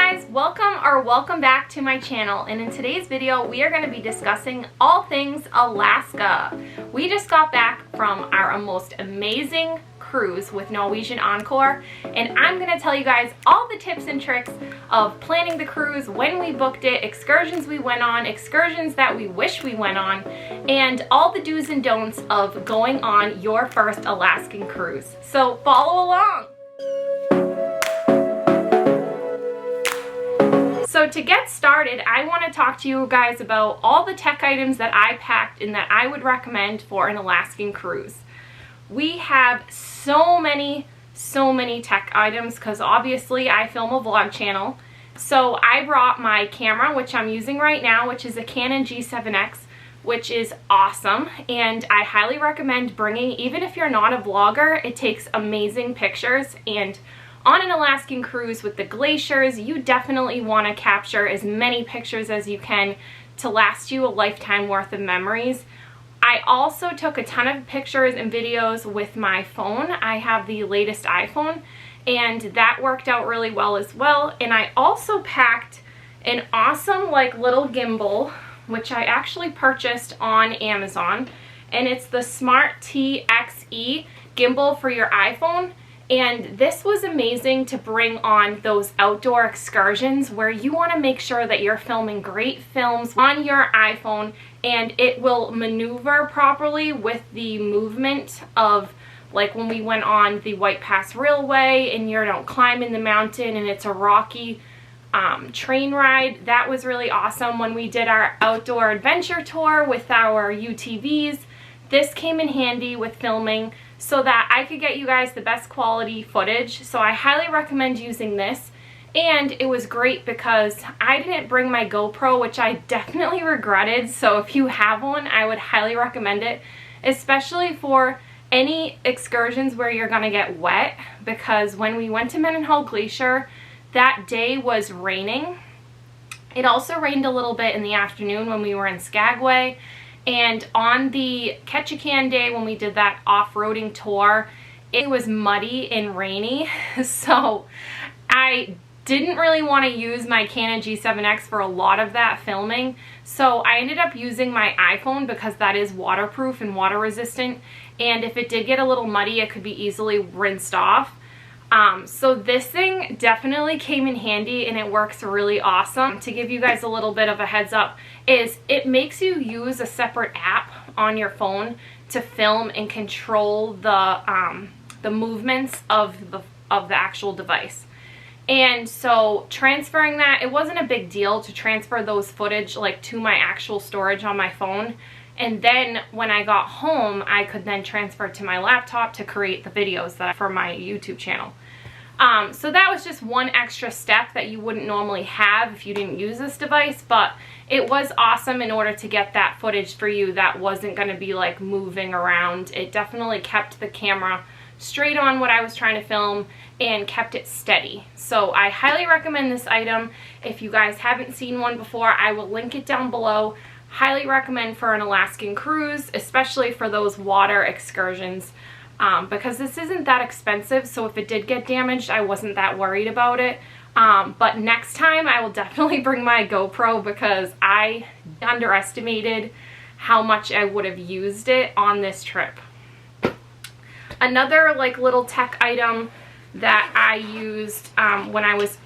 guys, welcome back to my channel, and in today's video we are going to be discussing all things Alaska. We just got back from our most amazing cruise with Norwegian Encore, and I'm going to tell you guys all the tips and tricks of planning the cruise, when we booked it, excursions we went on, excursions that we wish we went on, and all the do's and don'ts of going on your first Alaskan cruise. So follow along! So to get started, I want to talk to you guys about all the tech items that I packed and that I would recommend for an Alaskan cruise. We have so many tech items because obviously I film a vlog channel. So I brought my camera, which I'm using right now, which is a Canon G7X, which is awesome, and I highly recommend bringing, even if you're not a vlogger, it takes amazing pictures. And on an Alaskan cruise with the glaciers, you definitely want to capture as many pictures as you can to last you a lifetime worth of memories. I also took a ton of pictures and videos with my phone. I have the latest iPhone, and that worked out really well as well. And I also packed an awesome little gimbal, which I actually purchased on Amazon, and it's the Smart TXE gimbal for your iPhone. And this was amazing to bring on those outdoor excursions where you want to make sure that you're filming great films on your iPhone and it will maneuver properly with the movement of, like when we went on the White Pass Railway and you're climbing the mountain and it's a rocky train ride. That was really awesome. When we did our outdoor adventure tour with our UTVs, this came in handy with filming so that I could get you guys the best quality footage. So I highly recommend using this. And it was great because I didn't bring my GoPro, which I definitely regretted. So if you have one, I would highly recommend it, especially for any excursions where you're gonna get wet, because when we went to Mendenhall Glacier, that day was raining. It also rained a little bit in the afternoon when we were in Skagway. And on the Ketchikan day when we did that off-roading tour, it was muddy and rainy. So I didn't really want to use my Canon G7X for a lot of that filming. So I ended up using my iPhone because that is waterproof and water resistant. And if it did get a little muddy, it could be easily rinsed off. So this thing definitely came in handy and it works really awesome. To give you guys a little bit of a heads up, is it makes you use a separate app on your phone to film and control the movements of the actual device. And so transferring that, it wasn't a big deal to transfer those footage to my actual storage on my phone. And then when I got home, I could then transfer to my laptop to create the videos for my YouTube channel. So that was just one extra step that you wouldn't normally have if you didn't use this device, but it was awesome in order to get that footage for you that wasn't going to be moving around. It definitely kept the camera straight on what I was trying to film and kept it steady. So I highly recommend this item. If you guys haven't seen one before, I will link it down below. Highly recommend for an Alaskan cruise, especially for those water excursions, because this isn't that expensive, so if it did get damaged, I wasn't that worried about it. But next time I will definitely bring my GoPro because I underestimated how much I would have used it on this trip. Another little tech item that I used when I was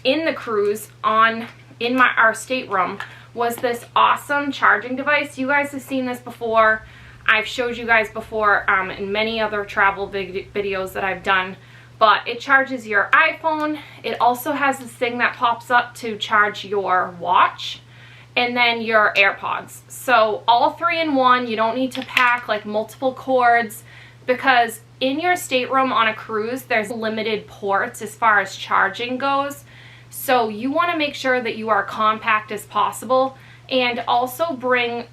in the cruise in our stateroom was this awesome charging device. You guys have seen this before. I've showed you guys before in many other travel videos that I've done, but it charges your iPhone. It also has this thing that pops up to charge your watch and then your AirPods. So all three in one. You don't need to pack multiple cords, because in your stateroom on a cruise, there's limited ports as far as charging goes. So you want to make sure that you are compact as possible, and also bring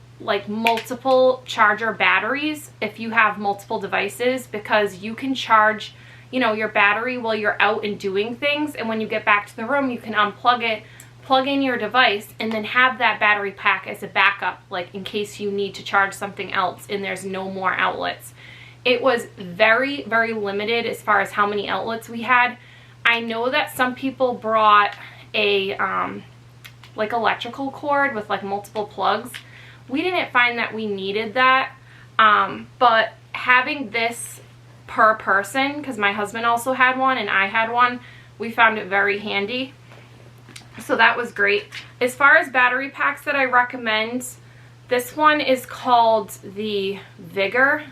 multiple charger batteries if you have multiple devices, because you can charge your battery while you're out and doing things, and when you get back to the room you can unplug it, plug in your device, and then have that battery pack as a backup, in case you need to charge something else and there's no more outlets. It was very limited as far as how many outlets we had. I know that some people brought a like electrical cord with like multiple plugs. We didn't find that we needed that, but having this per person, because my husband also had one and I had one, we found it very handy. So that was great. As far as battery packs that I recommend, this one is called the Vigor.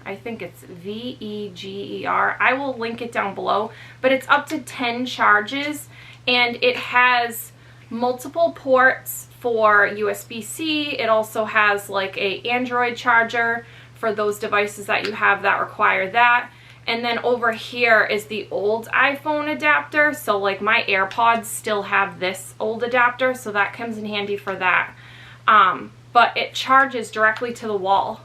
I think it's V-E-G-E-R. I will link it down below, but it's up to 10 charges, and it has multiple ports for USB-C. It also has like a Android charger for those devices that you have that require that. And then over here is the old iPhone adapter. So like my AirPods still have this old adapter, so that comes in handy for that. But it charges directly to the wall.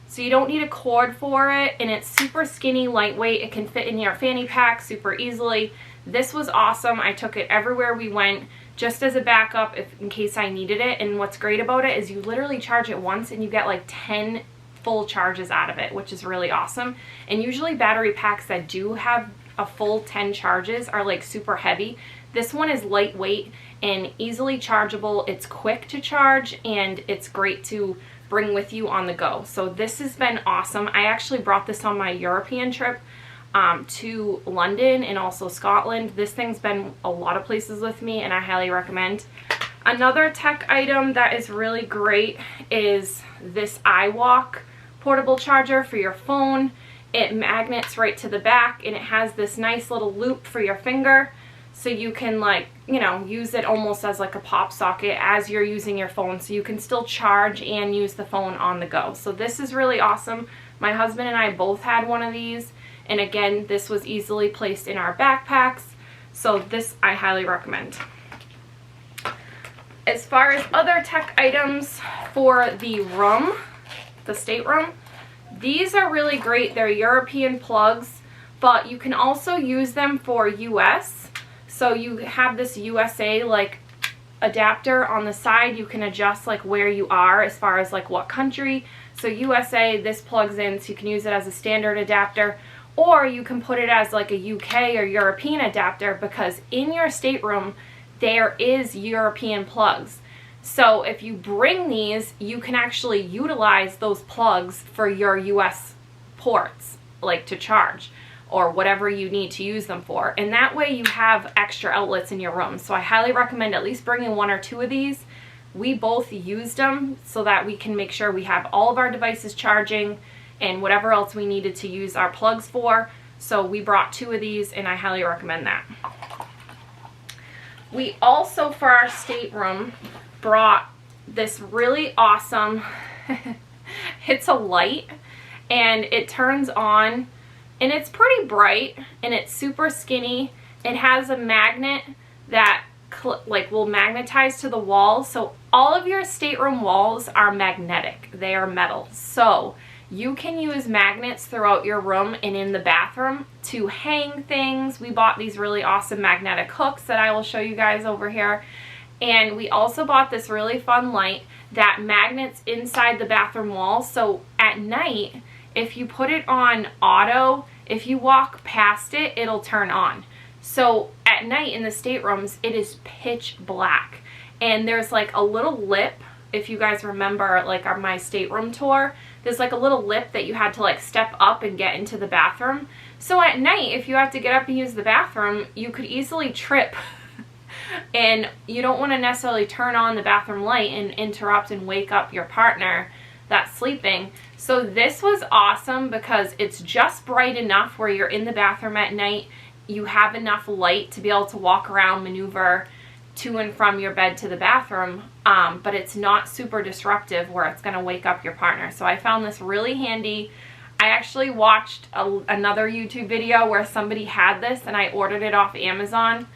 So you don't need a cord for it, and it's super skinny, lightweight. It can fit in your fanny pack super easily. This was awesome. I took it everywhere we went just as a backup in case I needed it. And what's great about it is you literally charge it once and you get like 10 full charges out of it, which is really awesome. And usually battery packs that do have a full 10 charges are like super heavy. This one is lightweight and easily chargeable. It's quick to charge, and it's great to bring with you on the go. So this has been awesome. I actually brought this on my European trip to London and also Scotland. This thing's been a lot of places with me, and I highly recommend. Another tech item that is really great is this iWalk portable charger for your phone. It magnets right to the back, and it has this nice little loop for your finger, so you can, like, you know, use it almost as like a pop socket as you're using your phone, so you can still charge and use the phone on the go. So this is really awesome. My husband and I both had one of these, and again, this was easily placed in our backpacks, so this I highly recommend. As far as other tech items for the room, the stateroom, these are really great. They're European plugs, but you can also use them for US. So you have this USA like adapter on the side. You can adjust like where you are as far as like what country. So USA, this plugs in, so you can use it as a standard adapter, or you can put it as like a UK or European adapter, because in your stateroom there is European plugs. So if you bring these, you can actually utilize those plugs for your US ports, like to charge or whatever you need to use them for. And that way you have extra outlets in your room. So I highly recommend at least bringing 1 or 2 of these. We both used them so that we can make sure we have all of our devices charging and whatever else we needed to use our plugs for. So we brought 2 of these, and I highly recommend that. We also, for our stateroom, brought this really awesome, it's a light, and it turns on, and it's pretty bright, and it's super skinny. It has a magnet that like will magnetize to the wall. So all of your stateroom walls are magnetic. They are metal. So you can use magnets throughout your room and in the bathroom to hang things. We bought these really awesome magnetic hooks that I will show you guys over here. And we also bought this really fun light that magnets inside the bathroom wall. So at night, if you put it on auto, if you walk past it, it'll turn on. So at night in the staterooms, it is pitch black. And there's like a little lip, if you guys remember like my stateroom tour, there's like a little lip that you had to like step up and get into the bathroom. So at night, if you have to get up and use the bathroom, you could easily trip. And you don't want to necessarily turn on the bathroom light and interrupt and wake up your partner that's sleeping. So this was awesome because it's just bright enough where you're in the bathroom at night. You have enough light to be able to walk around, maneuver to and from your bed to the bathroom, but it's not super disruptive where it's going to wake up your partner. So I found this really handy. I actually watched another YouTube video where somebody had this, and I ordered it off Amazon.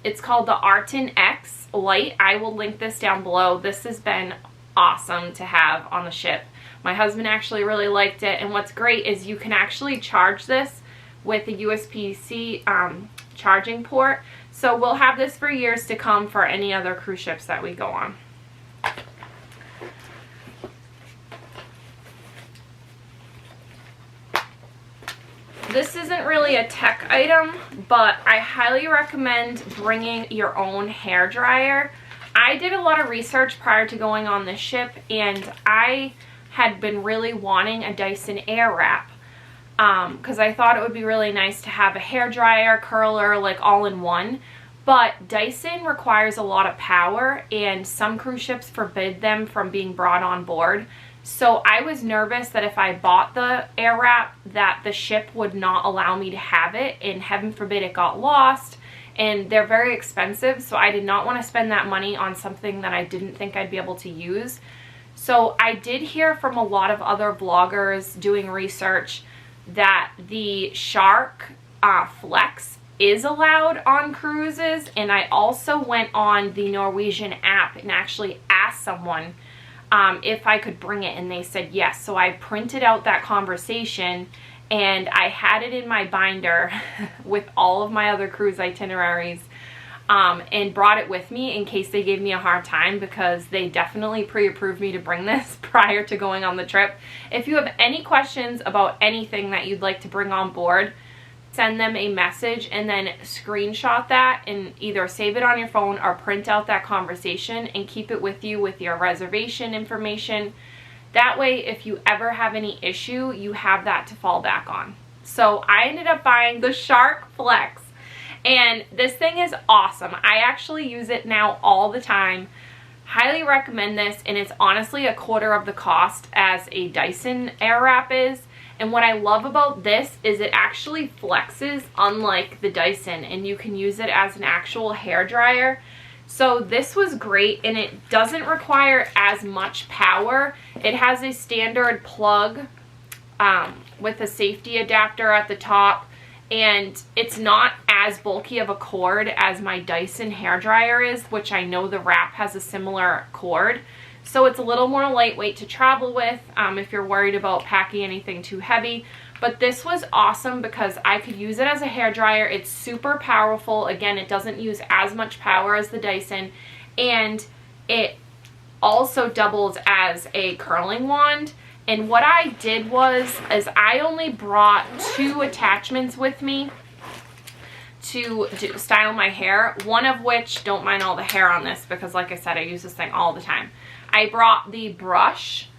It's called the Arten X light. I will link this down below. This has been awesome to have on the ship. My husband actually really liked it, and what's great is you can actually charge this with a USB-C charging port. So we'll have this for years to come for any other cruise ships that we go on. this isn't really a tech item, but I highly recommend bringing your own hair dryer. I did a lot of research prior to going on this ship, and I had been really wanting a Dyson Airwrap because I thought it would be really nice to have a hair dryer, curler, like all in one. But Dyson requires a lot of power, and some cruise ships forbid them from being brought on board. So I was nervous that if I bought the Airwrap that the ship would not allow me to have it, and heaven forbid it got lost. And they're very expensive, so I did not want to spend that money on something that I didn't think I'd be able to use. So I did hear from a lot of other vloggers doing research that the Shark Flex is allowed on cruises, and I also went on the Norwegian app and actually asked someone if I could bring it, and they said yes. So I printed out that conversation and I had it in my binder with all of my other cruise itineraries, and brought it with me in case they gave me a hard time, because they definitely pre-approved me to bring this prior to going on the trip. If you have any questions about anything that you'd like to bring on board, send them a message and then screenshot that and either save it on your phone or print out that conversation and keep it with you with your reservation information. That way, if you ever have any issue, you have that to fall back on. So I ended up buying the Shark Flex, and this thing is awesome. I actually use it now all the time. Highly recommend this, and it's honestly a quarter of the cost as a Dyson Airwrap is. And what I love about this is it actually flexes, unlike the Dyson, and you can use it as an actual hair dryer. So this was great, and it doesn't require as much power. It has a standard plug with a safety adapter at the top, and it's not as bulky of a cord as my Dyson hair dryer is, which I know the Wrap has a similar cord. So it's a little more lightweight to travel with if you're worried about packing anything too heavy. But this was awesome because I could use it as a hair dryer. It's super powerful. Again, it doesn't use as much power as the Dyson, and it also doubles as a curling wand. And what I did is I only brought 2 attachments with me to style my hair, one of which, don't mind all the hair on this because like I said, I use this thing all the time. I brought the brush,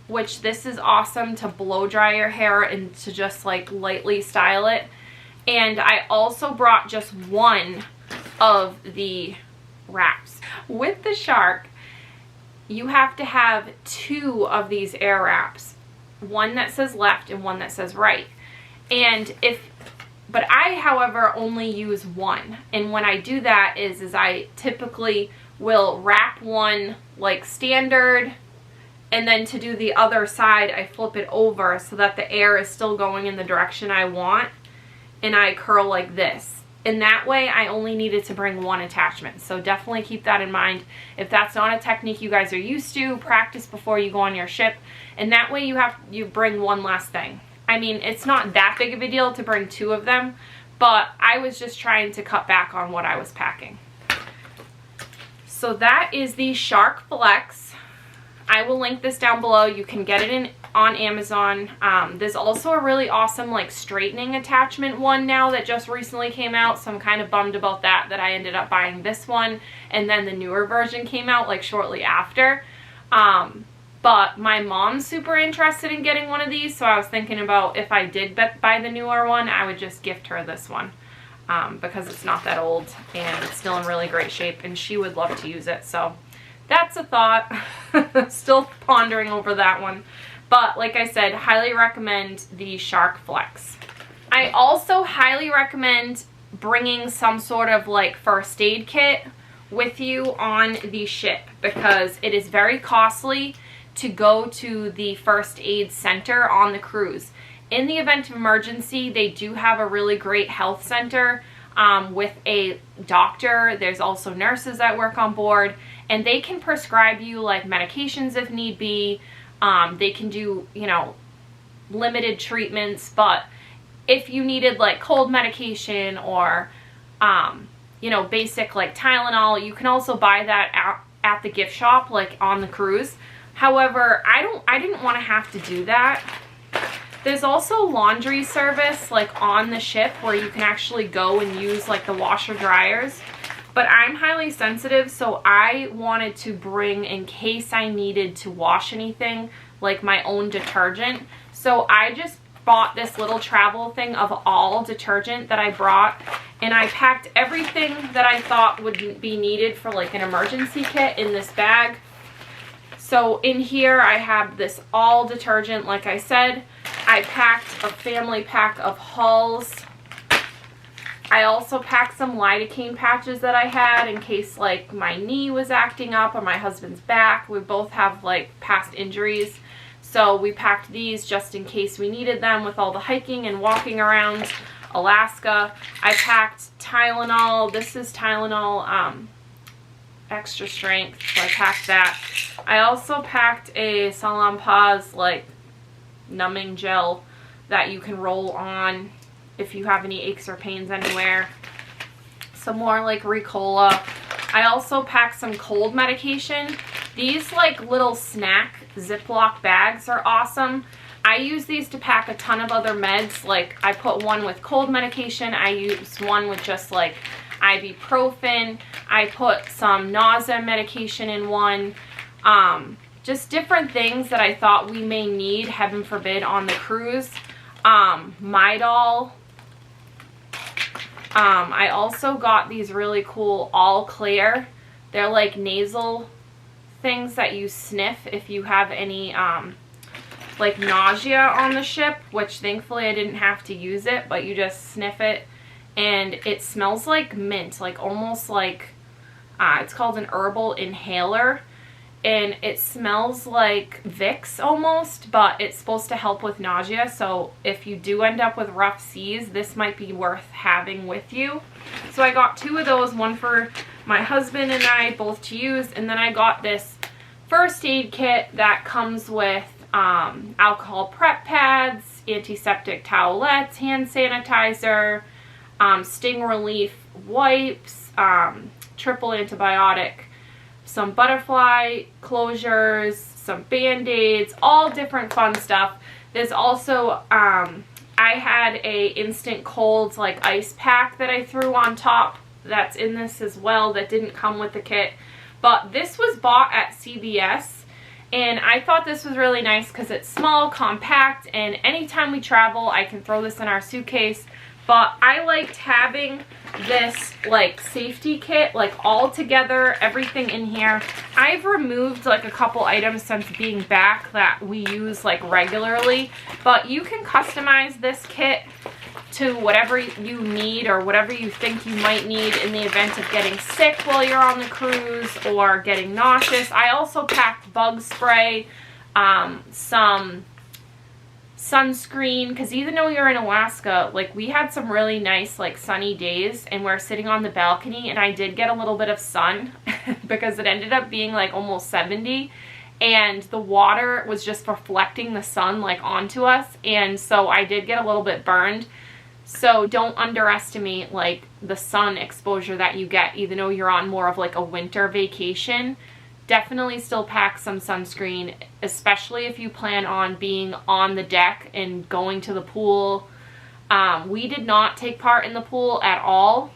which this is awesome to blow dry your hair and to just like lightly style it. And I also brought just one of the wraps. With the Shark, you have to have 2 of these air wraps, one that says left and one that says right. But I, however, only use one. And when I do that is I typically will wrap one like standard, and then to do the other side, I flip it over so that the air is still going in the direction I want, and I curl like this. And that way, I only needed to bring 1 attachment. So definitely keep that in mind. If that's not a technique you guys are used to, practice before you go on your ship. And that way you bring one less thing. I mean, it's not that big of a deal to bring 2 of them, but I was just trying to cut back on what I was packing. So that is the Shark Flex. I will link this down below. You can get it on Amazon. There's also a really awesome like straightening attachment one now that just recently came out, so I'm kind of bummed about that I ended up buying this one, and then the newer version came out like shortly after. But my mom's super interested in getting one of these, so I was thinking about if I did buy the newer one, I would just gift her this one. Because it's not that old and it's still in really great shape, and she would love to use it. So that's a thought. Still pondering over that one. But like I said, highly recommend the Shark Flex. I also highly recommend bringing some sort of like first aid kit with you on the ship, because it is very costly to go to the first aid center on the cruise. In the event of emergency, they do have a really great health center with a doctor. There's also nurses that work on board, and they can prescribe you like medications if need be. They can do, you know, limited treatments, but if you needed like cold medication or, you know, basic like Tylenol, you can also buy that at the gift shop, like on the cruise. However, I didn't want to have to do that. There's also laundry service like on the ship where you can actually go and use like the washer dryers. But I'm highly sensitive, so I wanted to bring, in case I needed to wash anything, like my own detergent. So I just bought this little travel thing of all detergent that I brought, and I packed everything that I thought would be needed for like an emergency kit in this bag. So in here I have this all detergent, like I said. I packed a family pack of hulls. I also packed some lidocaine patches that I had in case like my knee was acting up or my husband's back. We both have like past injuries, so we packed these just in case we needed them with all the hiking and walking around Alaska. I packed Tylenol. This is Tylenol extra strength, so I packed that. I also packed a Salonpas like numbing gel that you can roll on if you have any aches or pains anywhere. Some more like Ricola. I also packed some cold medication. These like little snack Ziploc bags are awesome. I use these to pack a ton of other meds. Like I put one with cold medication. I used one with just like ibuprofen. I put some nausea medication in one. Just different things that I thought we may need, heaven forbid, on the cruise. Midol. I also got these really cool all clear. They're like nasal things that you sniff if you have any like nausea on the ship, which thankfully I didn't have to use it, but you just sniff it and it smells like mint, like almost like it's called an herbal inhaler, and it smells like Vicks almost, but it's supposed to help with nausea. So if you do end up with rough seas, this might be worth having with you. So I got 2 of those, one for my husband and I both to use, and then I got this first aid kit that comes with alcohol prep pads, antiseptic towelettes, hand sanitizer, sting relief wipes, triple antibiotic, some butterfly closures, some band-aids, all different fun stuff. There's also, I had a instant colds like ice pack that I threw on top that's in this as well that didn't come with the kit. But this was bought at CVS, and I thought this was really nice because it's small, compact, and anytime we travel I can throw this in our suitcase. But I liked having this like safety kit like all together, everything in here. I've removed like a couple items since being back that we use like regularly, but you can customize this kit to whatever you need or whatever you think you might need in the event of getting sick while you're on the cruise or getting nauseous. I also packed bug spray, some sunscreen, because even though you're in Alaska, like we had some really nice like sunny days and we're sitting on the balcony and I did get a little bit of sun because it ended up being like almost 70 and the water was just reflecting the sun like onto us, and so I did get a little bit burned. So don't underestimate like the sun exposure that you get even though you're on more of like a winter vacation. Definitely still pack some sunscreen, especially if you plan on being on the deck and going to the pool. We did not take part in the pool at all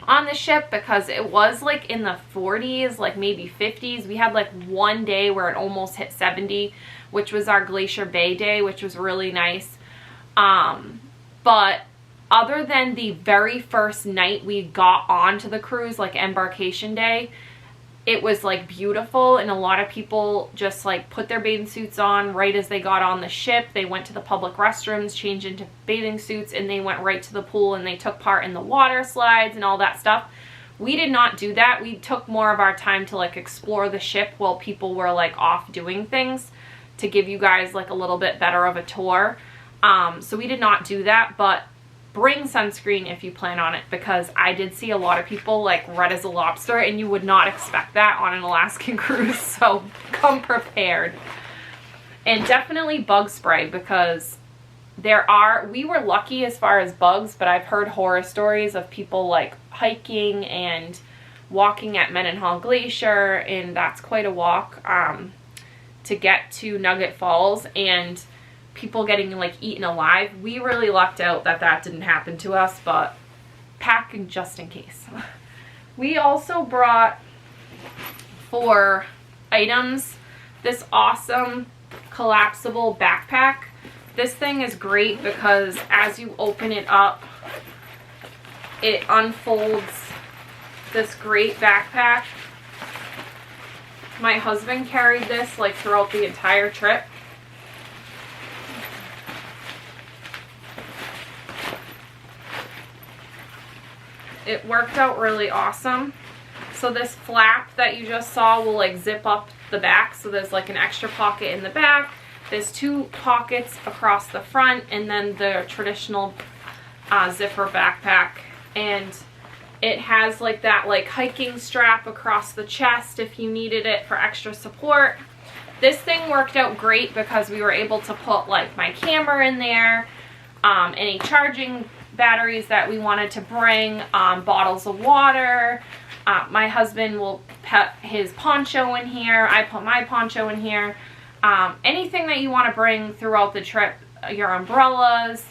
on the ship because it was like in the 40s, like maybe 50s. We had like one day where it almost hit 70, which was our Glacier Bay day, which was really nice. But other than the very first night we got onto the cruise, like embarkation day, it was like beautiful, and a lot of people just like put their bathing suits on right as they got on the ship. They went to the public restrooms, changed into bathing suits, and they went right to the pool and they took part in the water slides and all that stuff. We did not do that. We took more of our time to like explore the ship while people were like off doing things to give you guys like a little bit better of a tour. So we did not do that, but bring sunscreen if you plan on it, because I did see a lot of people like red as a lobster and you would not expect that on an Alaskan cruise, so come prepared. And definitely bug spray, because we were lucky as far as bugs, but I've heard horror stories of people like hiking and walking at Mendenhall Glacier, and that's quite a walk to get to Nugget Falls, and people getting like eaten alive. We really lucked out that that didn't happen to us, but packing just in case. We also brought 4 items this awesome collapsible backpack. This thing is great because as you open it up, it unfolds this great backpack. My husband carried this like throughout the entire trip. It worked out really awesome. So this flap that you just saw will like zip up the back, so there's like an extra pocket in the back. There's 2 pockets across the front, and then the traditional zipper backpack. And it has like that like hiking strap across the chest if you needed it for extra support. This thing worked out great because we were able to put like my camera in there, any charging batteries that we wanted to bring, bottles of water. My husband will put his poncho in here. I put my poncho in here. Anything that you want to bring throughout the trip, your umbrellas,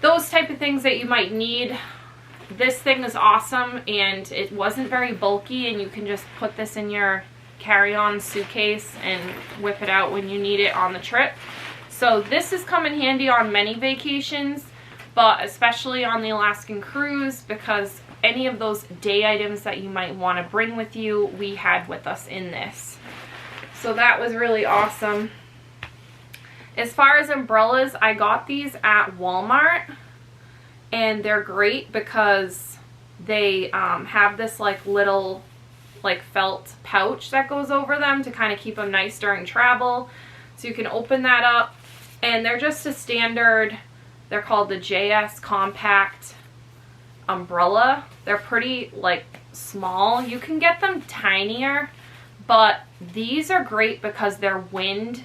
those type of things that you might need. This thing is awesome, and it wasn't very bulky, and you can just put this in your carry-on suitcase and whip it out when you need it on the trip. So this has come in handy on many vacations, but especially on the Alaskan Cruise, because any of those day items that you might want to bring with you, we had with us in this. So that was really awesome. As far as umbrellas, I got these at Walmart, and they're great because they have this like little like felt pouch that goes over them to kind of keep them nice during travel. So you can open that up, and they're just a standard, they're called the JS Compact umbrella. They're pretty like small. You can get them tinier, but these are great because they're wind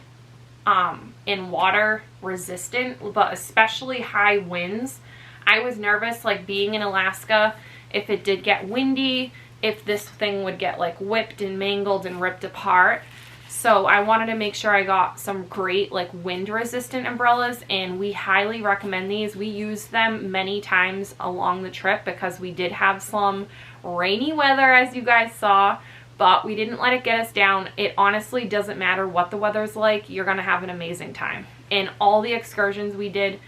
and water resistant, but especially high winds. I was nervous like being in Alaska, if it did get windy, if this thing would get like whipped and mangled and ripped apart. So I wanted to make sure I got some great like wind resistant umbrellas, and we highly recommend these. We used them many times along the trip because we did have some rainy weather, as you guys saw, but we didn't let it get us down. It honestly doesn't matter what the weather's like, you're gonna have an amazing time. And all the excursions we did,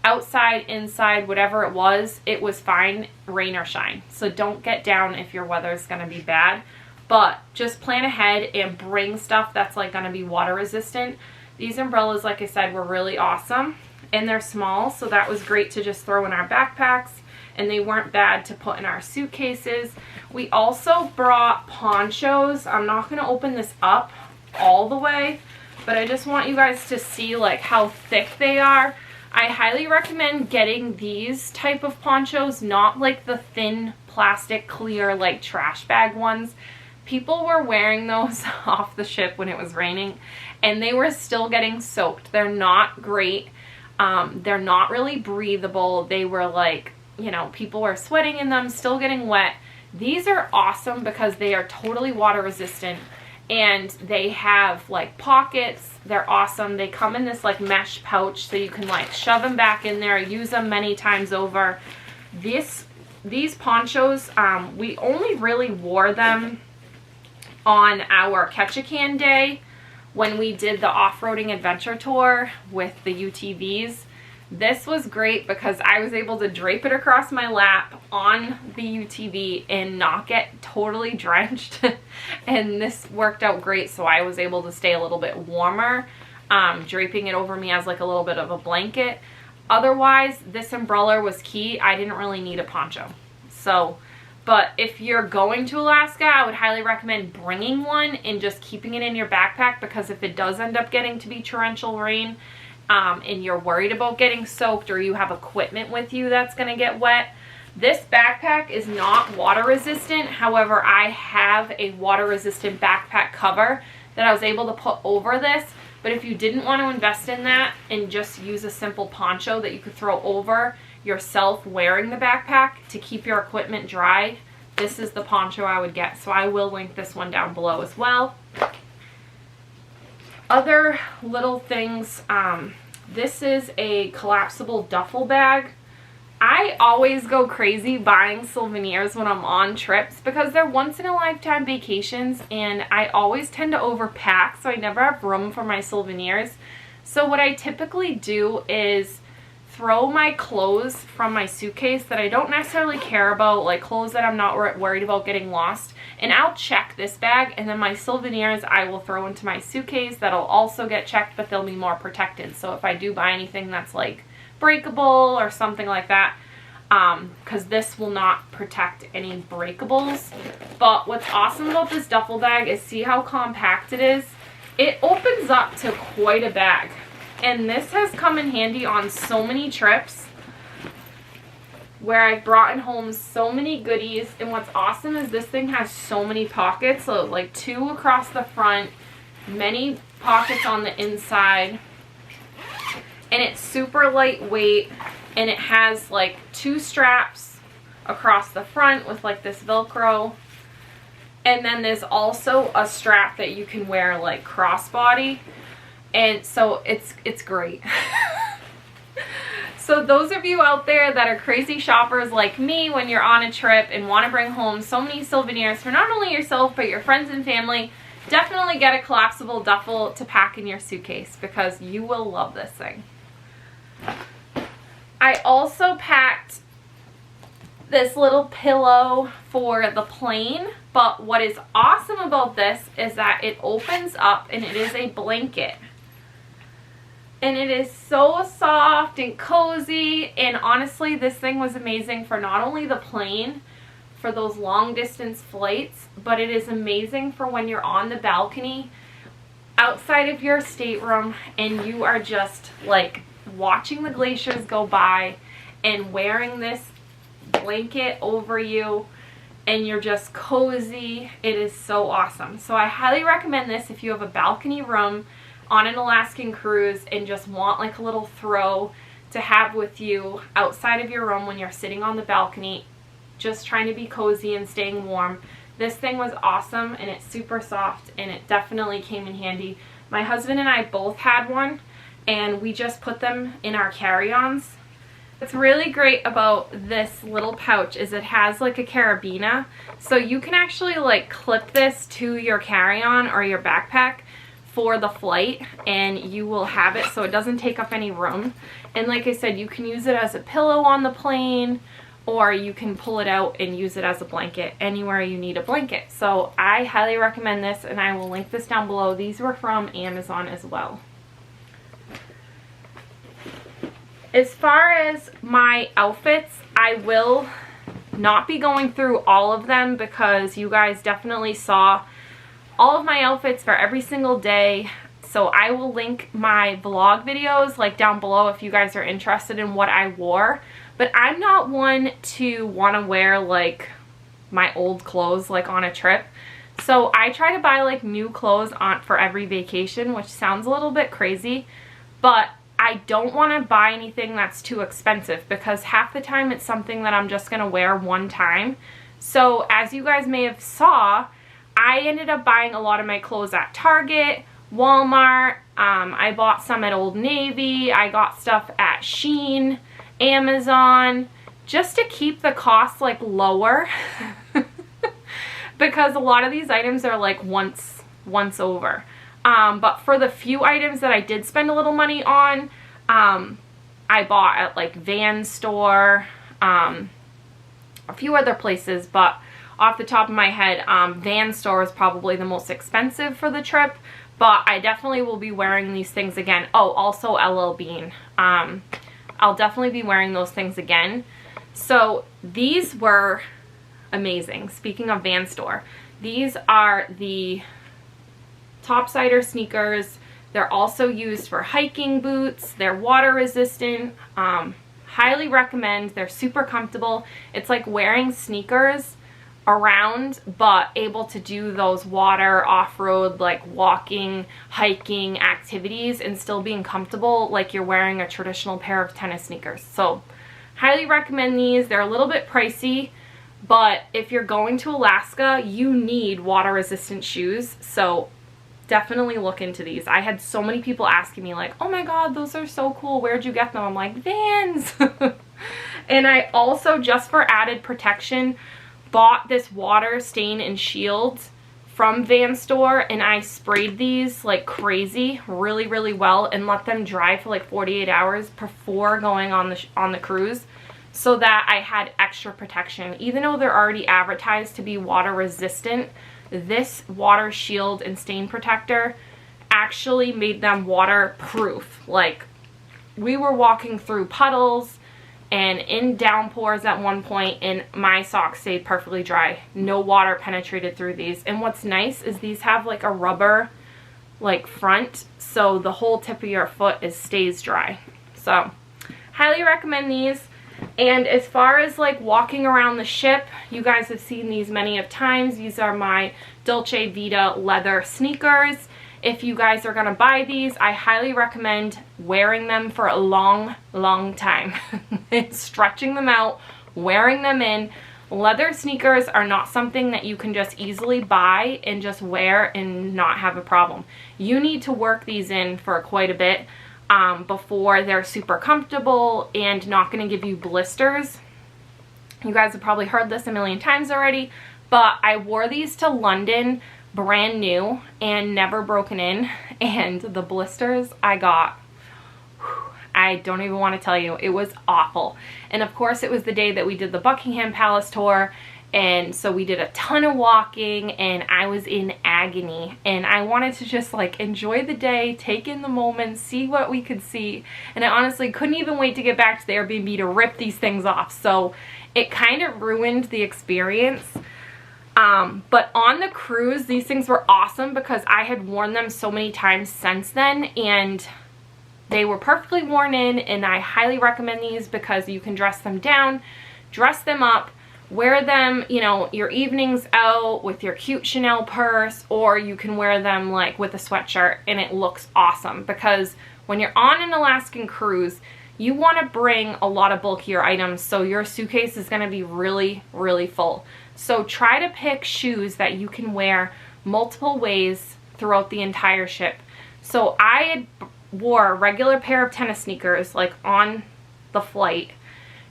outside, inside, whatever it was fine, rain or shine. So don't get down if your weather is gonna be bad. But just plan ahead and bring stuff that's like going to be water resistant. These umbrellas, like I said, were really awesome, and they're small, so that was great to just throw in our backpacks, and they weren't bad to put in our suitcases. We also brought ponchos. I'm not going to open this up all the way, but I just want you guys to see like how thick they are. I highly recommend getting these type of ponchos, not like the thin plastic clear like trash bag ones. People were wearing those off the ship when it was raining, and they were still getting soaked. They're not great. They're not really breathable. They were like, you know, people were sweating in them, still getting wet. These are awesome because they are totally water resistant, and they have like pockets. They're awesome. They come in this like mesh pouch, so you can like shove them back in there, use them many times over. These ponchos, we only really wore them on our Ketchikan day when we did the off-roading adventure tour with the UTVs. This was great because I was able to drape it across my lap on the UTV and not get totally drenched. And this worked out great, so I was able to stay a little bit warmer, draping it over me as like a little bit of a blanket. Otherwise, this umbrella was key. I didn't really need a poncho. So, but if you're going to Alaska, I would highly recommend bringing one and just keeping it in your backpack, because if it does end up getting to be torrential rain, and you're worried about getting soaked, or you have equipment with you that's going to get wet, this backpack is not water resistant. However, I have a water resistant backpack cover that I was able to put over this. But if you didn't want to invest in that and just use a simple poncho that you could throw over yourself wearing the backpack to keep your equipment dry, this is the poncho I would get. So I will link this one down below as well. Other little things, This is a collapsible duffel bag. I always go crazy buying souvenirs when I'm on trips because they're once in a lifetime vacations, and I always tend to overpack, so I never have room for my souvenirs. So what I typically do is throw my clothes from my suitcase that I don't necessarily care about, like clothes that I'm not worried about getting lost, and I'll check this bag, and then my souvenirs I will throw into my suitcase. That'll also get checked, but they'll be more protected. So if I do buy anything that's like breakable or something like that, because this will not protect any breakables. But what's awesome about this duffel bag is see how compact it is. It opens up to quite a bag, and this has come in handy on so many trips where I've brought in home so many goodies. And what's awesome is this thing has so many pockets, so like 2 across the front, many pockets on the inside, and it's super lightweight, and it has like 2 straps across the front with like this Velcro, and then there's also a strap that you can wear like crossbody, and so it's great. So those of you out there that are crazy shoppers like me, when you're on a trip and want to bring home so many souvenirs for not only yourself but your friends and family, definitely get a collapsible duffel to pack in your suitcase because you will love this thing. I also packed this little pillow for the plane, but what is awesome about this is that it opens up and it is a blanket. And it is so soft and cozy, and honestly this thing was amazing for not only the plane, for those long distance flights, but it is amazing for when you're on the balcony outside of your stateroom and you are just like watching the glaciers go by and wearing this blanket over you, and you're just cozy. It is so awesome. So I highly recommend this if you have a balcony room on an Alaskan cruise and just want like a little throw to have with you outside of your room when you're sitting on the balcony just trying to be cozy and staying warm. This thing was awesome, and it's super soft, and it definitely came in handy. My husband and I both had one, and we just put them in our carry-ons. What's really great about this little pouch is it has like a carabiner, so you can actually like clip this to your carry-on or your backpack for the flight, and you will have it so it doesn't take up any room. And like I said, you can use it as a pillow on the plane, or you can pull it out and use it as a blanket anywhere you need a blanket. So I highly recommend this, and I will link this down below. These were from Amazon as well. As far as my outfits, I will not be going through all of them because you guys definitely saw all of my outfits for every single day. So I will link my vlog videos like down below if you guys are interested in what I wore. But I'm not one to want to wear like my old clothes like on a trip. So I try to buy like new clothes for every vacation, which sounds a little bit crazy, but I don't want to buy anything that's too expensive because half the time it's something that I'm just going to wear one time. So as you guys may have saw, I ended up buying a lot of my clothes at Target, Walmart, I bought some at Old Navy, I got stuff at Shein, Amazon, just to keep the costs like lower because a lot of these items are like once over. But for the few items that I did spend a little money on, I bought at like Van Store, a few other places, but off the top of my head, Van Store is probably the most expensive for the trip, but I definitely will be wearing these things again. Oh, also LL Bean. I'll definitely be wearing those things again. So these were amazing. Speaking of Van Store, these are the topsider sneakers. They're also used for hiking boots. They're water resistant. Highly recommend. They're super comfortable. It's like wearing sneakers around, but able to do those water, off-road, like walking, hiking activities and still being comfortable like you're wearing a traditional pair of tennis sneakers. So highly recommend these. They're a little bit pricey, but if you're going to Alaska, you need water resistant shoes. So definitely look into these. I had so many people asking me like, oh my god, those are so cool, where'd you get them? I'm like, Vans. And I also, just for added protection, bought this water stain and shield from Van Store, and I sprayed these like crazy really, really well and let them dry for like 48 hours before going on the cruise, so that I had extra protection. Even though they're already advertised to be water resistant, this water shield and stain protector actually made them waterproof. Like, we were walking through puddles and in downpours at one point, and my socks stayed perfectly dry. No water penetrated through these. And what's nice is these have like a rubber like front, so the whole tip of your foot stays dry. So highly recommend these. And as far as like walking around the ship, you guys have seen these many of times. These are my Dolce Vita leather sneakers. If you guys are gonna buy these, I highly recommend wearing them for a long, long time. And stretching them out, wearing them in. Leather sneakers are not something that you can just easily buy and just wear and not have a problem. You need to work these in for quite a bit before they're super comfortable and not gonna give you blisters. You guys have probably heard this a million times already, but I wore these to London brand new and never broken in, and the blisters I got, I don't even want to tell you, it was awful. And of course it was the day that we did the Buckingham Palace tour, and so we did a ton of walking and I was in agony, and I wanted to just like enjoy the day, take in the moment, see what we could see, and I honestly couldn't even wait to get back to the Airbnb to rip these things off. So it kind of ruined the experience. But on the cruise, these things were awesome because I had worn them so many times since then, and they were perfectly worn in, and I highly recommend these because you can dress them down, dress them up, wear them, you know, your evenings out with your cute Chanel purse, or you can wear them like with a sweatshirt and it looks awesome. Because when you're on an Alaskan cruise, you want to bring a lot of bulkier items, so your suitcase is going to be really, really full. So try to pick shoes that you can wear multiple ways throughout the entire ship. So I wore a regular pair of tennis sneakers like on the flight,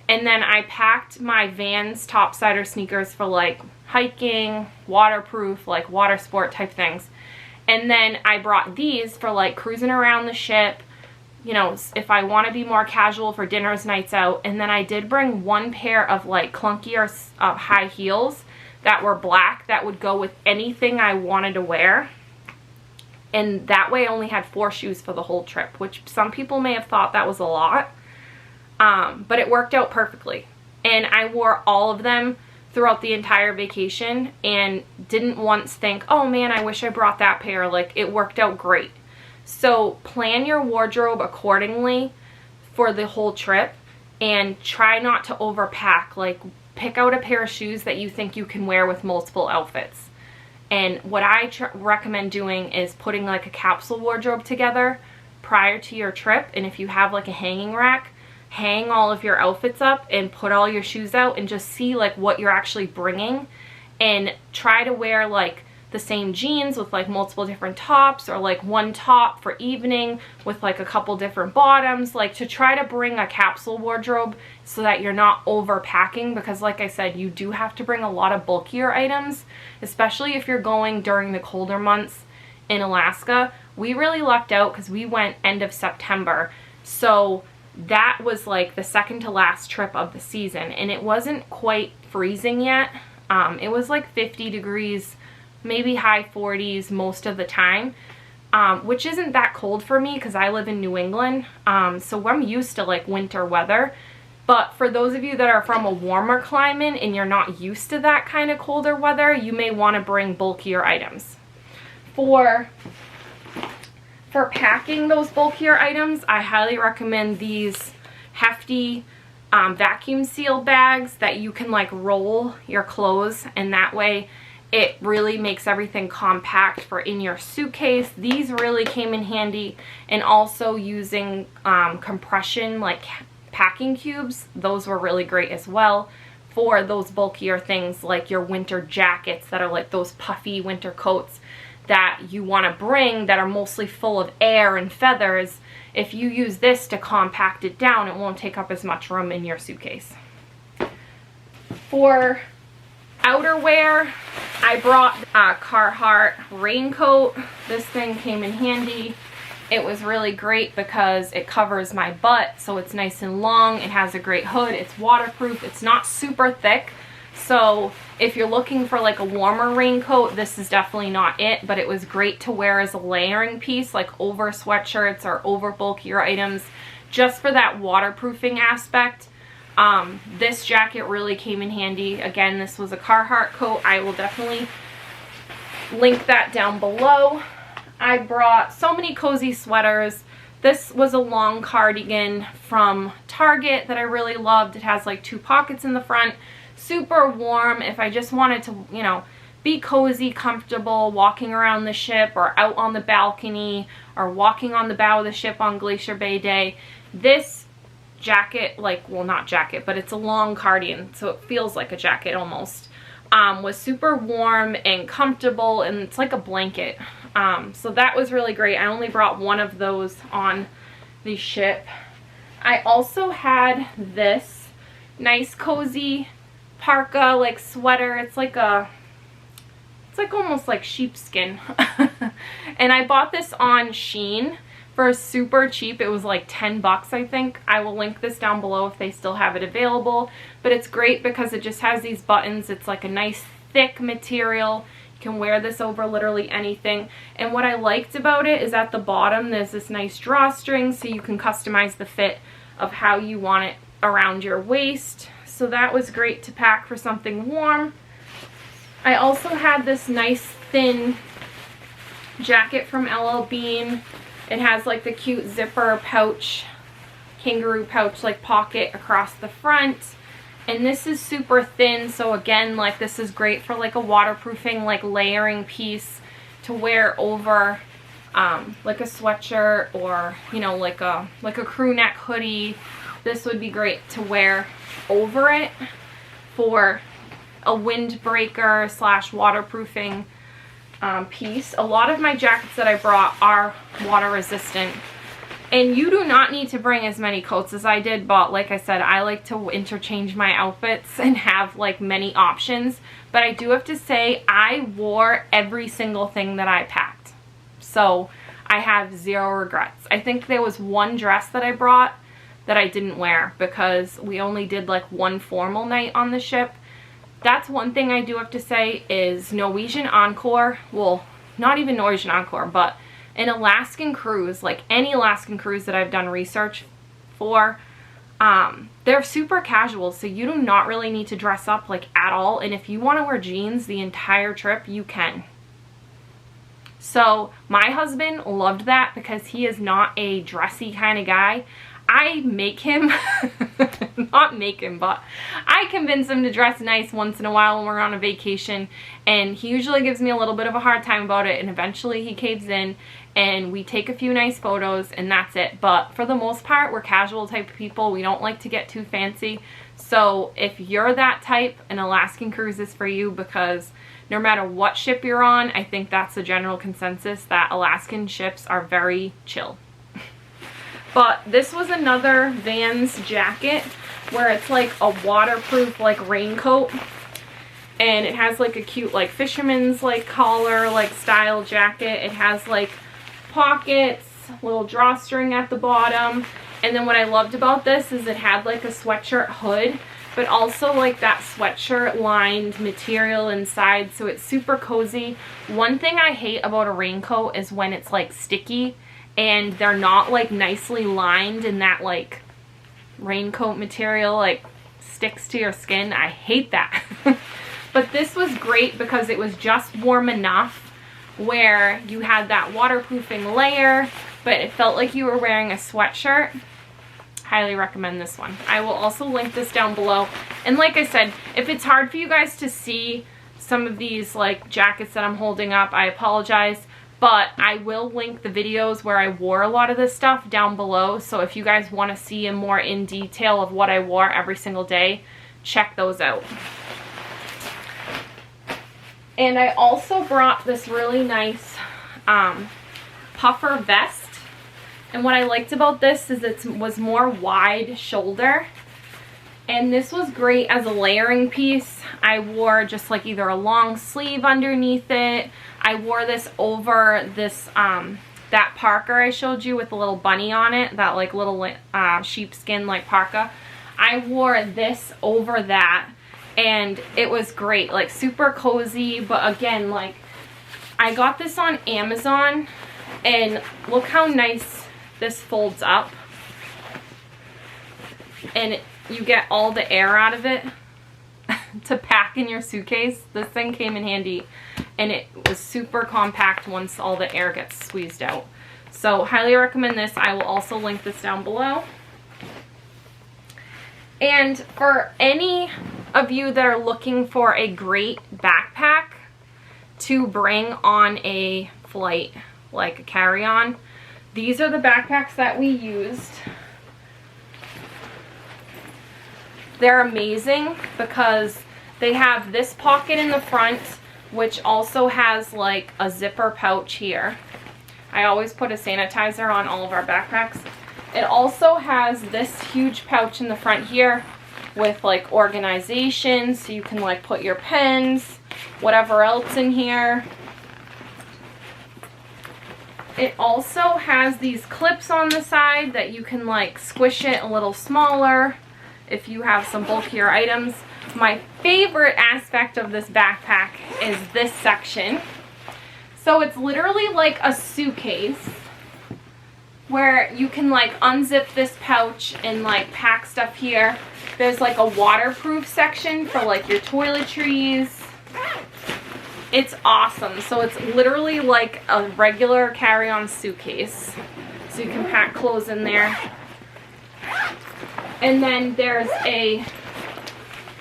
and then I packed my Vans topsider sneakers for like hiking, waterproof, like water sport type things. And then I brought these for like cruising around the ship, you know, if I want to be more casual for dinners, nights out. And then I did bring one pair of like clunkier high heels that were black that would go with anything I wanted to wear. And that way I only had 4 shoes for the whole trip, which some people may have thought that was a lot. But it worked out perfectly. And I wore all of them throughout the entire vacation and didn't once think, oh man, I wish I brought that pair. Like, it worked out great. So plan your wardrobe accordingly for the whole trip and try not to overpack. Like, pick out a pair of shoes that you think you can wear with multiple outfits. And what I recommend doing is putting like a capsule wardrobe together prior to your trip. And if you have like a hanging rack, hang all of your outfits up and put all your shoes out and just see like what you're actually bringing, and try to wear like the same jeans with like multiple different tops, or like one top for evening with like a couple different bottoms, like to try to bring a capsule wardrobe so that you're not overpacking. Because like I said, you do have to bring a lot of bulkier items, especially if you're going during the colder months in Alaska. We really lucked out because we went end of September, so that was like the second to last trip of the season, and it wasn't quite freezing yet. It was like 50 degrees, maybe high 40s most of the time, which isn't that cold for me because I live in New England, so I'm used to like winter weather. But for those of you that are from a warmer climate and you're not used to that kind of colder weather, you may want to bring bulkier items. For packing those bulkier items, I highly recommend these hefty vacuum sealed bags that you can like roll your clothes, and that way it really makes everything compact for in your suitcase. These really came in handy. And also using compression like packing cubes, those were really great as well for those bulkier things like your winter jackets that are like those puffy winter coats. that you want to bring that are mostly full of air and feathers, if you use this to compact it down, it won't take up as much room in your suitcase. For outerwear, I brought a Carhartt raincoat. This thing came in handy. It was really great because it covers my butt, so it's nice and long. It has a great hood. It's waterproof. It's not super thick. So if you're looking for like a warmer raincoat, this is definitely not it, but it was great to wear as a layering piece, like over sweatshirts or over bulkier items, just for that waterproofing aspect. This jacket really came in handy. Again, this was a Carhartt coat. I will definitely link that down below. I brought so many cozy sweaters. This was a long cardigan from Target that I really loved. It has like 2 pockets in the front. Super warm if I just wanted to, you know, be cozy, comfortable, walking around the ship or out on the balcony or walking on the bow of the ship on Glacier Bay Day. This jacket, like, well, not jacket, but it's a long cardigan, so it feels like a jacket almost, was super warm and comfortable, and it's like a blanket. So that was really great. I only brought one of those on the ship. I also had this nice cozy parka like sweater. It's like almost like sheepskin. And I bought this on Shein for super cheap. It was like 10 bucks, I think. I will link this down below if they still have it available. But it's great because it just has these buttons. It's like a nice thick material. You can wear this over literally anything. And what I liked about it is at the bottom there's this nice drawstring, so you can customize the fit of how you want it around your waist. So that was great to pack for something warm. I also had this nice thin jacket from LL Bean. It has like the cute zipper pouch, kangaroo pouch like pocket across the front. And this is super thin, so again, like, this is great for like a waterproofing, like layering piece to wear over like a sweatshirt or, you know, like a crew neck hoodie. This would be great to wear over it for a windbreaker / waterproofing piece. A lot of my jackets that I brought are water resistant. And you do not need to bring as many coats as I did, but like I said, I like to interchange my outfits and have like many options. But I do have to say, I wore every single thing that I packed. So I have 0 regrets. I think there was one dress that I brought that I didn't wear because we only did like one formal night on the ship. That's one thing I do have to say is Norwegian Encore, well, not even Norwegian Encore, but an Alaskan Cruise, like any Alaskan Cruise that I've done research for, they're super casual, so you do not really need to dress up like at all. And if you want to wear jeans the entire trip, you can. So my husband loved that because he is not a dressy kind of guy. I make him, not make him, but I convince him to dress nice once in a while when we're on a vacation, and he usually gives me a little bit of a hard time about it, and eventually he caves in and we take a few nice photos and that's it. But for the most part, we're casual type of people. We don't like to get too fancy. So if you're that type, an Alaskan Cruise is for you, because no matter what ship you're on, I think that's the general consensus that Alaskan ships are very chill. But this was another Vans jacket where it's like a waterproof like raincoat, and it has like a cute like fisherman's like collar like style jacket. It has like pockets, little drawstring at the bottom, and then what I loved about this is it had like a sweatshirt hood, but also like that sweatshirt lined material inside, so it's super cozy. One thing I hate about a raincoat is when it's like sticky and they're not like nicely lined and that like raincoat material like sticks to your skin. I hate that. But this was great because it was just warm enough where you had that waterproofing layer, but it felt like you were wearing a sweatshirt. Highly recommend this one. I will also link this down below. And like I said, if it's hard for you guys to see some of these like jackets that I'm holding up, I apologize. But I will link the videos where I wore a lot of this stuff down below. So if you guys want to see a more in detail of what I wore every single day, check those out. And I also brought this really nice puffer vest. And what I liked about this is it was more wide shoulder. And this was great as a layering piece. I wore just like either a long sleeve underneath it. I wore this over this, that parka I showed you with the little bunny on it, that like little sheepskin like parka. I wore this over that and it was great, like super cozy. But again, like I got this on Amazon and look how nice this folds up. And you get all the air out of it to pack in your suitcase. This thing came in handy and it was super compact once all the air gets squeezed out. So highly recommend this. I will also link this down below. And for any of you that are looking for a great backpack to bring on a flight, like a carry-on, these are the backpacks that we used. They're amazing because they have this pocket in the front, which also has like a zipper pouch here. I always put a sanitizer on all of our backpacks. It also has this huge pouch in the front here with like organization, so you can like put your pens, whatever else in here. It also has these clips on the side that you can like squish it a little smaller if you have some bulkier items. My favorite aspect of this backpack is this section. So it's literally like a suitcase where you can like unzip this pouch and like pack stuff here. There's like a waterproof section for like your toiletries. It's awesome. So it's literally like a regular carry-on suitcase. So you can pack clothes in there. And then there's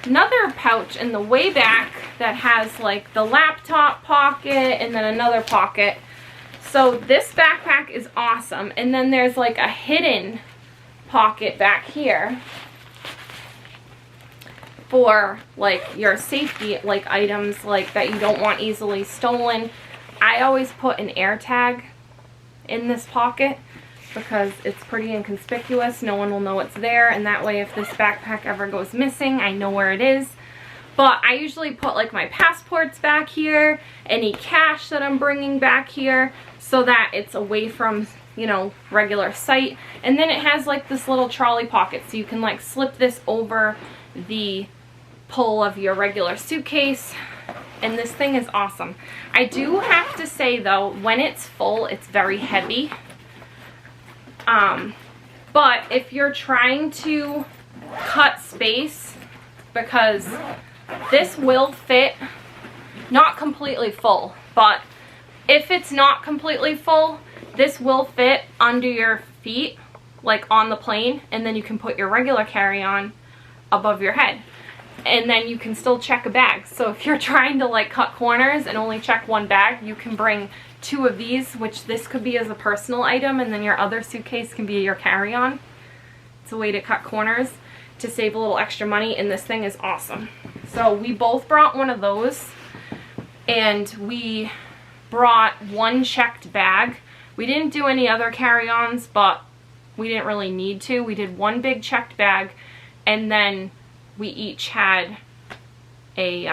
another pouch in the way back that has like the laptop pocket and then another pocket. So this backpack is awesome. And then there's like a hidden pocket back here for like your safety like items like that you don't want easily stolen. I always put an air tag in this pocket because it's pretty inconspicuous. No one will know it's there, and that way if this backpack ever goes missing, I know where it is. But I usually put like my passports back here, any cash that I'm bringing back here, so that it's away from, you know, regular sight. And then it has like this little trolley pocket, so you can like slip this over the pull of your regular suitcase. And this thing is awesome. I do have to say though, when it's full, it's very heavy. But if you're trying to cut space, because this will fit, not completely full, but if it's not completely full, this will fit under your feet, like on the plane, and then you can put your regular carry-on above your head. And then you can still check a bag. So if you're trying to like cut corners and only check one bag, you can bring 2 of these, which this could be as a personal item, and then your other suitcase can be your carry-on. It's a way to cut corners to save a little extra money, and this thing is awesome. So we both brought one of those, and we brought one checked bag. We didn't do any other carry-ons, but we didn't really need to. We did one big checked bag, and then we each had a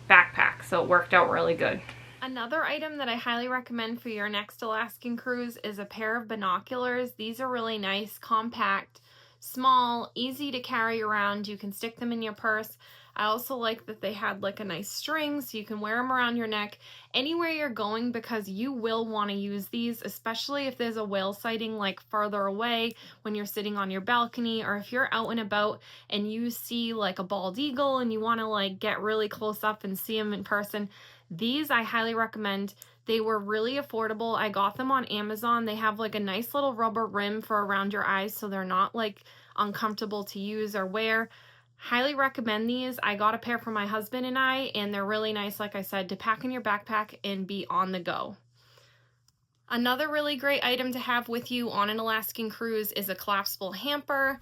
backpack, so it worked out really good. Another item that I highly recommend for your next Alaskan cruise is a pair of binoculars. These are really nice, compact, small, easy to carry around. You can stick them in your purse. I also like that they had like a nice string so you can wear them around your neck anywhere you're going, because you will want to use these, especially if there's a whale sighting like farther away when you're sitting on your balcony, or if you're out and about and you see like a bald eagle and you want to like get really close up and see them in person. These I highly recommend. They were really affordable. I got them on Amazon. They have like a nice little rubber rim for around your eyes, so they're not like uncomfortable to use or wear. Highly recommend these. I got a pair for my husband and I, and they're really nice, like I said, to pack in your backpack and be on the go. Another really great item to have with you on an Alaskan cruise is a collapsible hamper.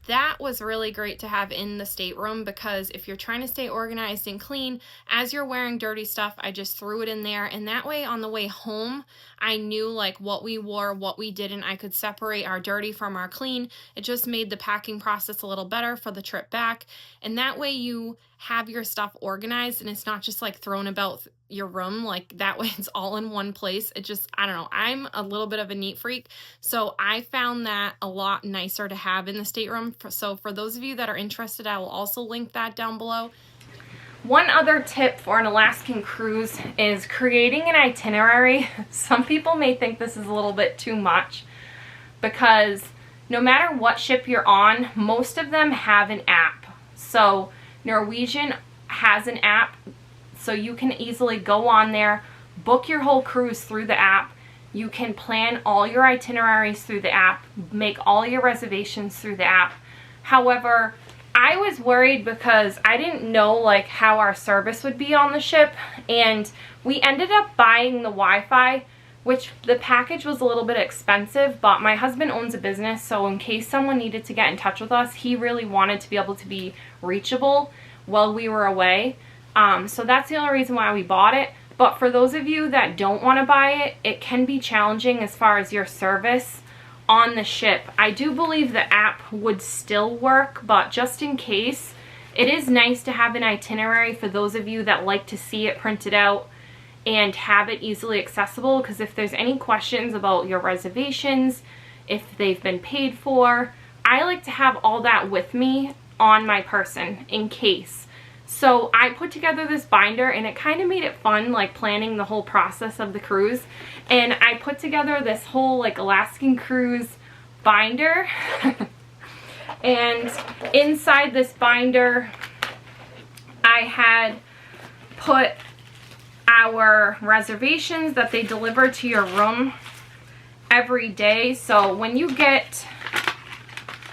that was really great to have in the stateroom, because if you're trying to stay organized and clean, as you're wearing dirty stuff, I just threw it in there. And that way on the way home, I knew like what we wore, what we didn't. I could separate our dirty from our clean. It just made the packing process a little better for the trip back. And that way you have your stuff organized and it's not just like thrown about your room. Like that way it's all in one place. It just, I don't know, I'm a little bit of a neat freak, so I found that a lot nicer to have in the stateroom. So for those of you that are interested, I will also link that down below. One other tip for an Alaskan cruise is creating an itinerary. Some people may think this is a little bit too much, because no matter what ship you're on, most of them have an app. So Norwegian has an app, so you can easily go on there, book your whole cruise through the app. You can plan all your itineraries through the app, make all your reservations through the app. However, I was worried because I didn't know like how our service would be on the ship, and we ended up buying the Wi-Fi, which the package was a little bit expensive, but my husband owns a business, so in case someone needed to get in touch with us, he really wanted to be able to be reachable while we were away. So that's the only reason why we bought it. But for those of you that don't want to buy it, it can be challenging as far as your service on the ship. I do believe the app would still work, but just in case, it is nice to have an itinerary for those of you that like to see it printed out and have it easily accessible, because if there's any questions about your reservations, if they've been paid for, I like to have all that with me on my person in case. So I put together this binder, and it kind of made it fun, like planning the whole process of the cruise. And I put together this whole like Alaskan Cruise binder. And inside this binder, I had put our reservations that they deliver to your room every day. So when you get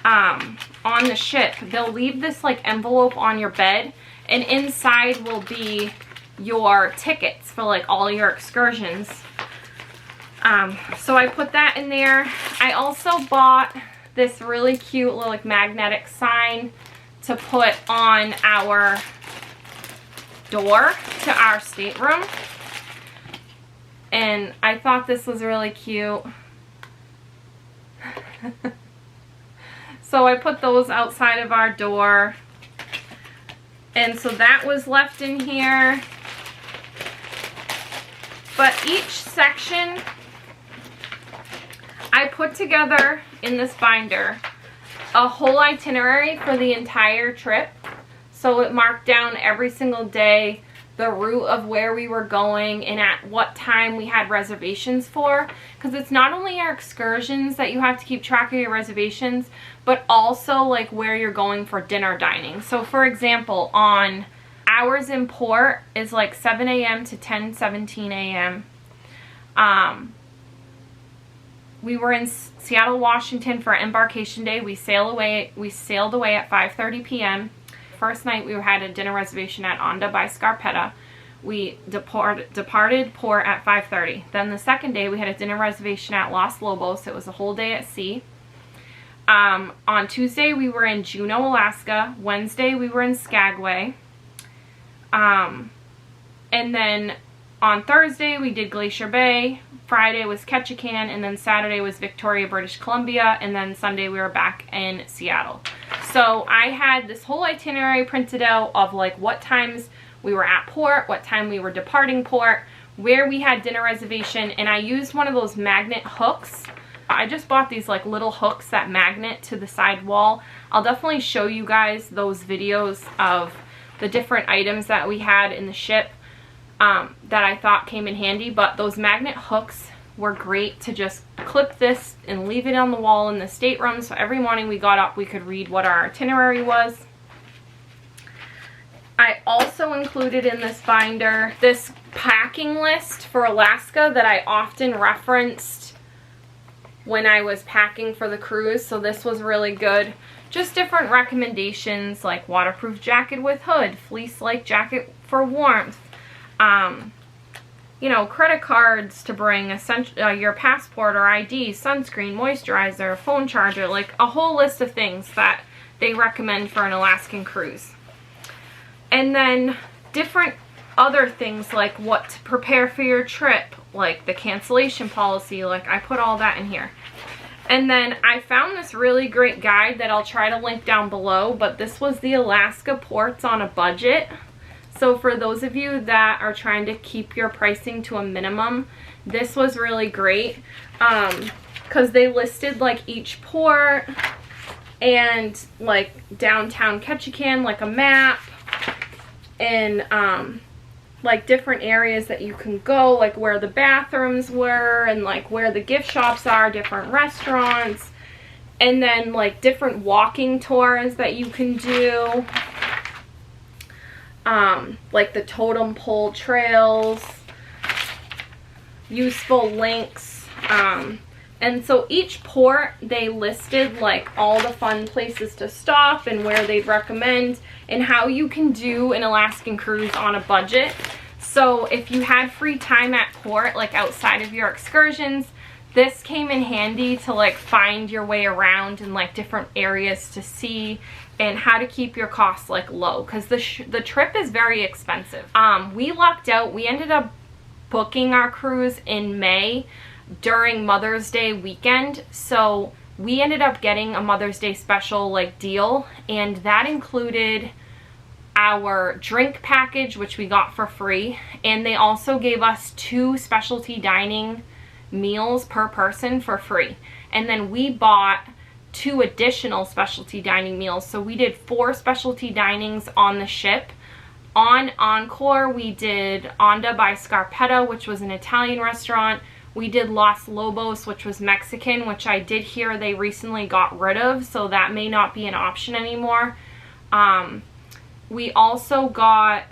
on the ship, they'll leave this like envelope on your bed, and inside will be your tickets for like all your excursions. So I put that in there. I also bought this really cute little like magnetic sign to put on our door to our stateroom, and I thought this was really cute. So I put those outside of our door, and so that was left in here. But each section I put together in this binder a whole itinerary for the entire trip. So it marked down every single day the route of where we were going and at what time we had reservations for. Because it's not only our excursions that you have to keep track of your reservations, but also like where you're going for dinner dining. So for example, on hours in port is like 7 a.m. to 10:17 a.m. We were in Seattle, Washington for embarkation day. We sailed away at 5:30 p.m. First night we had a dinner reservation at Onda by Scarpetta. We departed port at 5:30. Then the second day we had a dinner reservation at Los Lobos. It was a whole day at sea. On Tuesday we were in Juneau, Alaska. Wednesday we were in Skagway. And then on Thursday we did Glacier Bay. Friday was Ketchikan, and then Saturday was Victoria, British Columbia, and then Sunday we were back in Seattle. So I had this whole itinerary printed out of like what times we were at port, what time we were departing port, where we had dinner reservation, and I used one of those magnet hooks. I just bought these like little hooks that magnet to the side wall. I'll definitely show you guys those videos of the different items that we had in the ship that I thought came in handy, but those magnet hooks were great to just clip this and leave it on the wall in the stateroom, so every morning we got up we could read what our itinerary was. I also included in this binder this packing list for Alaska that I often referenced when I was packing for the cruise, so this was really good. Just different recommendations like waterproof jacket with hood, fleece-like jacket for warmth, you know, credit cards to bring, your passport or ID, sunscreen, moisturizer, phone charger, like a whole list of things that they recommend for an Alaskan cruise. And then different other things like what to prepare for your trip, like the cancellation policy, like I put all that in here. And then I found this really great guide that I'll try to link down below, but this was the Alaska ports on a budget. So for those of you that are trying to keep your pricing to a minimum, this was really great because they listed like each port and like downtown Ketchikan, like a map, and like different areas that you can go, like where the bathrooms were and like where the gift shops are, different restaurants, and then like different walking tours that you can do, like the totem pole trails, useful links, and so each port they listed like all the fun places to stop and where they'd recommend and how you can do an Alaskan cruise on a budget. So if you had free time at port, like outside of your excursions, this came in handy to like find your way around and like different areas to see and how to keep your costs like low, because the trip is very expensive. We lucked out. We ended up booking our cruise in May during Mother's Day weekend, so we ended up getting a Mother's Day special like deal, and that included our drink package, which we got for free, and they also gave us 2 specialty dining meals per person for free. And then we bought 2 additional specialty dining meals, so we did 4 specialty dinings on the ship. On Encore, we did Onda by Scarpetta, which was an Italian restaurant. We did Los Lobos, which was Mexican, which I did hear they recently got rid of, so that may not be an option anymore. We also got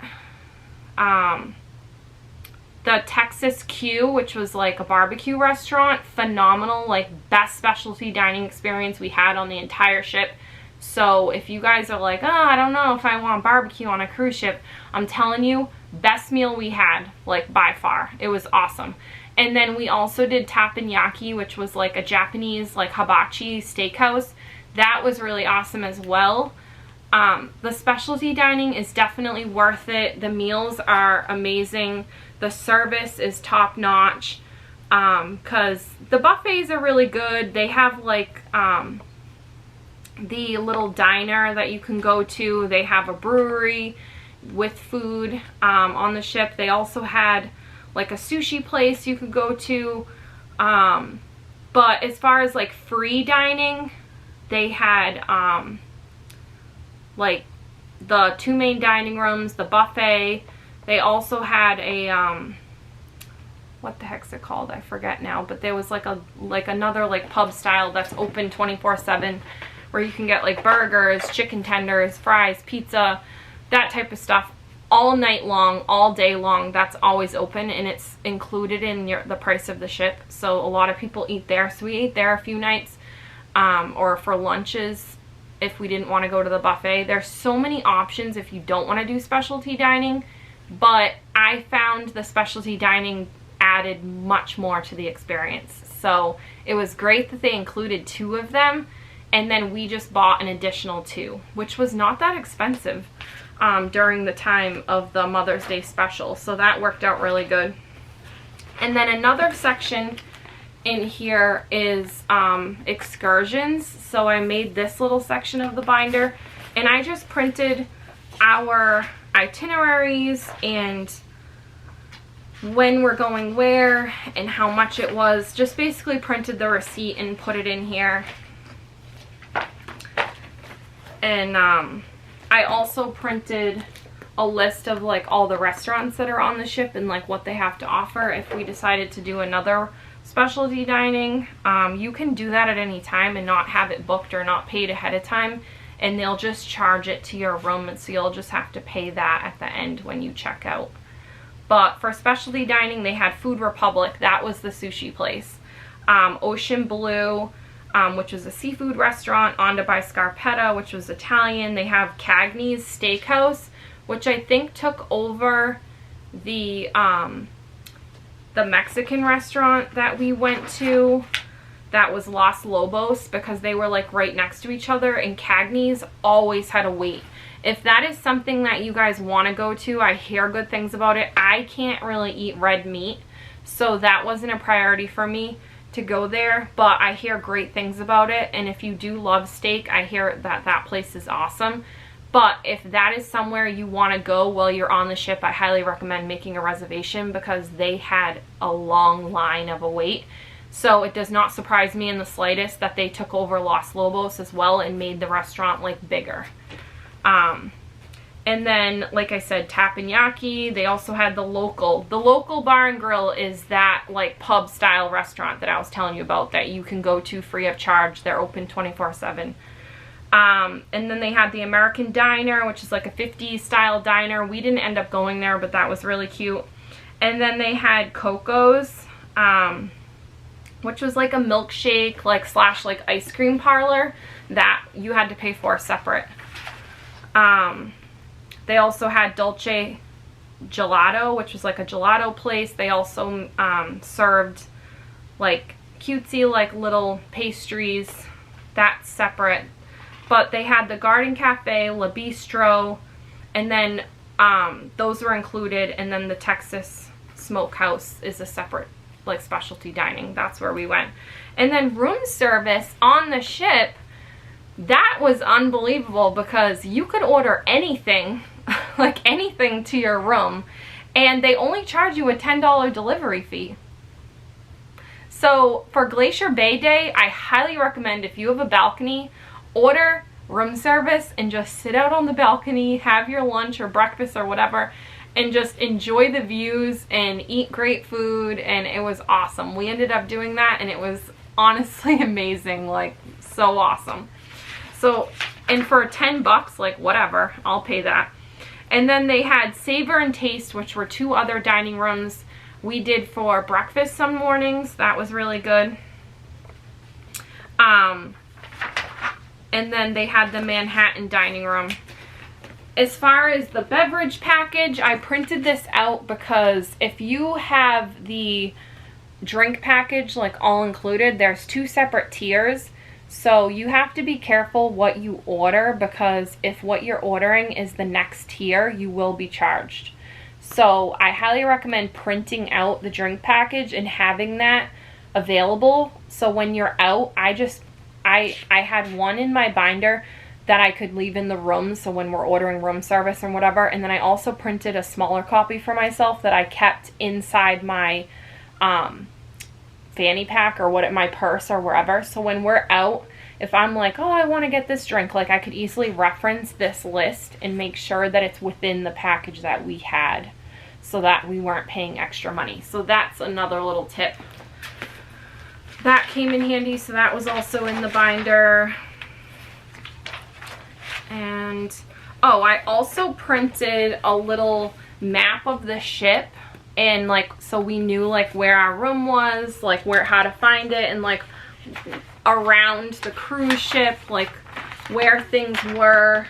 the Texas Q, which was like a barbecue restaurant. Phenomenal, like best specialty dining experience we had on the entire ship. So if you guys are like, oh, I don't know if I want barbecue on a cruise ship, I'm telling you, best meal we had, like by far. It was awesome. And then we also did teppanyaki, which was like a Japanese like hibachi steakhouse. That was really awesome as well. The specialty dining is definitely worth it. The meals are amazing. The service is top notch, because the buffets are really good. They have like the little diner that you can go to. They have a brewery with food on the ship. They also had like a sushi place you could go to, but as far as like free dining, they had like the 2 main dining rooms, the buffet. They also had a what the heck's it called? I forget now, but there was like another like pub style that's open 24/7 where you can get like burgers, chicken tenders, fries, pizza, that type of stuff all night long, all day long. That's always open, and it's included in the price of the ship. So a lot of people eat there. So we ate there a few nights, or for lunches if we didn't want to go to the buffet. There's so many options if you don't want to do specialty dining, but I found the specialty dining added much more to the experience. So it was great that they included 2 of them, and then we just bought an additional 2, which was not that expensive during the time of the Mother's Day special. So that worked out really good. And then another section in here is excursions. So I made this little section of the binder, and I just printed our itineraries and when we're going where and how much it was. Just basically printed the receipt and put it in here. And I also printed a list of like all the restaurants that are on the ship and like what they have to offer if we decided to do another specialty dining. You can do that at any time and not have it booked or not paid ahead of time, and they'll just charge it to your room, and so you'll just have to pay that at the end when you check out. But for specialty dining, they had Food Republic. That was the sushi place. Ocean Blue, which was a seafood restaurant. Onda by Scarpetta, which was Italian. They have Cagney's Steakhouse, which I think took over the Mexican restaurant that we went to. that was Los Lobos, because they were like right next to each other, and Cagney's always had a wait. If that is something that you guys want to go to, I hear good things about it. I can't really eat red meat, so that wasn't a priority for me to go there, but I hear great things about it. And if you do love steak, I hear that that place is awesome. But if that is somewhere you want to go while you're on the ship, I highly recommend making a reservation, because they had a long line of a wait. So it does not surprise me in the slightest that they took over Los Lobos as well and made the restaurant like bigger. And then, like I said, Teppanyaki. They also had the local. The local bar and grill is that like pub style restaurant that I was telling you about that you can go to free of charge. They're open 24/7. And then they had the American Diner, which is like a 50s style diner. We didn't end up going there, but that was really cute. And then they had Coco's, which was like a milkshake like slash like ice cream parlor that you had to pay for separate. They also had Dolce Gelato, which was like a gelato place. They also served like cutesy like little pastries. That's separate. But they had the Garden Cafe, La Bistro, and then those were included. And then the Texas Smokehouse is a separate like specialty dining. That's where we went. And then room service on the ship, that was unbelievable, because you could order anything, like anything to your room, and they only charge you a $10 delivery fee. So for Glacier Bay Day, I highly recommend, if you have a balcony, order room service and just sit out on the balcony, have your lunch or breakfast or whatever, and just enjoy the views and eat great food. And it was awesome. We ended up doing that, and it was honestly amazing, like so awesome. So, and for 10 bucks, like whatever, I'll pay that. And then they had Savor and Taste, which were 2 other dining rooms we did for breakfast some mornings. That was really good. And then they had the Manhattan dining room. As far as the beverage package, I printed this out because if you have the drink package, like all included, there's 2 separate tiers. So you have to be careful what you order, because if what you're ordering is the next tier, you will be charged. So I highly recommend printing out the drink package and having that available. So when you're out, I had one in my binder that I could leave in the room, so when we're ordering room service or whatever. And then I also printed a smaller copy for myself that I kept inside my fanny pack or my purse or wherever. So when we're out, if I'm like, oh, I want to get this drink, like I could easily reference this list and make sure that it's within the package that we had, so that we weren't paying extra money. So that's another little tip. That came in handy, so that was also in the binder. And, oh, I also printed a little map of the ship, and like, so we knew like where our room was, like how to find it, and like around the cruise ship, like where things were,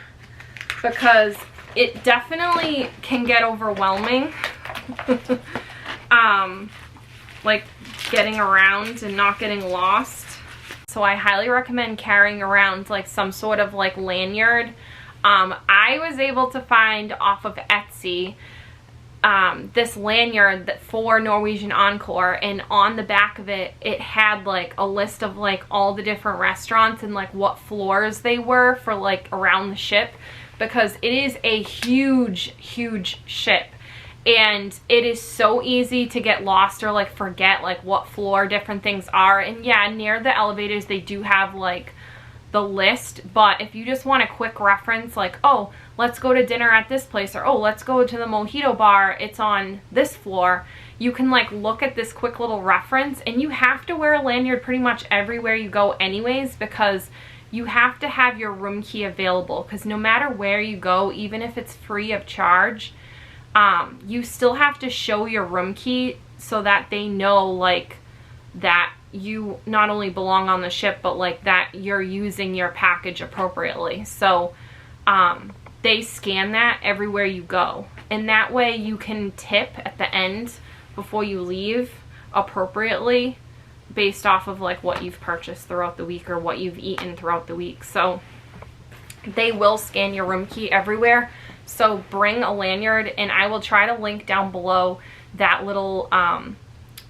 because it definitely can get overwhelming. Like getting around and not getting lost. So I highly recommend carrying around like some sort of like lanyard. I was able to find off of Etsy this lanyard for Norwegian Encore, and on the back of it, it had like a list of like all the different restaurants and like what floors they were for like around the ship, because it is a huge ship. And it is so easy to get lost or like forget like what floor different things are. And yeah, near the elevators they do have like the list, but if you just want a quick reference, like, oh, let's go to dinner at this place, or oh, let's go to the mojito bar, it's on this floor, you can like look at this quick little reference. And you have to wear a lanyard pretty much everywhere you go anyways, because you have to have your room key available, because no matter where you go, even if it's free of charge, you still have to show your room key so that they know like that you not only belong on the ship, but like that you're using your package appropriately. So they scan that everywhere you go, and that way you can tip at the end before you leave appropriately, based off of like what you've purchased throughout the week or what you've eaten throughout the week. So they will scan your room key everywhere. So bring a lanyard, and I will try to link down below that little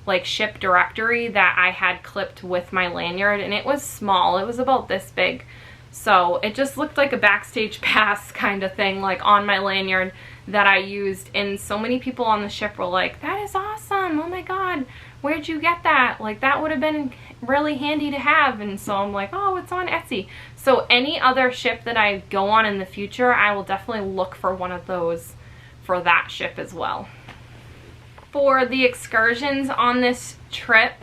like ship directory that I had clipped with my lanyard, and it was small. It was about this big. So it just looked like a backstage pass kind of thing, like on my lanyard that I used. And so many people on the ship were like, that is awesome. Oh my God, where'd you get that? Like, that would have been really handy to have. And so I'm like, oh, it's on Etsy. So any other ship that I go on in the future, I will definitely look for one of those for that ship as well. For the excursions on this trip,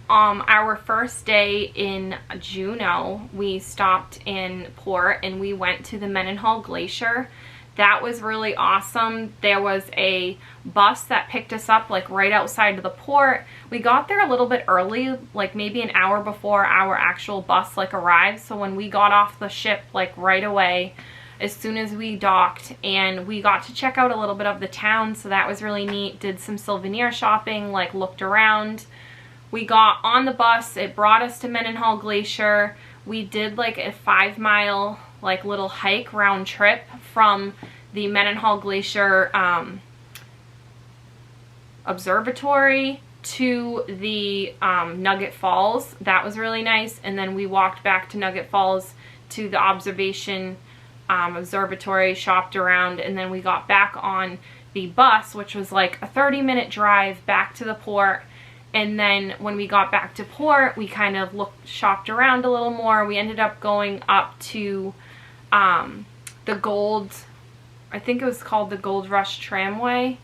our first day in Juneau, we stopped in port and we went to the Mendenhall Glacier. That was really awesome. There was a bus that picked us up like right outside of the port. We got there a little bit early, like maybe an hour before our actual bus like arrived. So when we got off the ship like right away, as soon as we docked, and we got to check out a little bit of the town, so that was really neat. Did some souvenir shopping, like looked around. We got on the bus, it brought us to Mendenhall Glacier. We did like a 5-mile like little hike round trip from the Mendenhall Glacier observatory to the Nugget Falls. That was really nice. And then we walked back to Nugget Falls to the observation observatory, shopped around, and then we got back on the bus, which was like a 30-minute drive back to the port. And then when we got back to port, we kind of shopped around a little more. We ended up going up to the Gold, I think it was called the Gold Rush Tramway,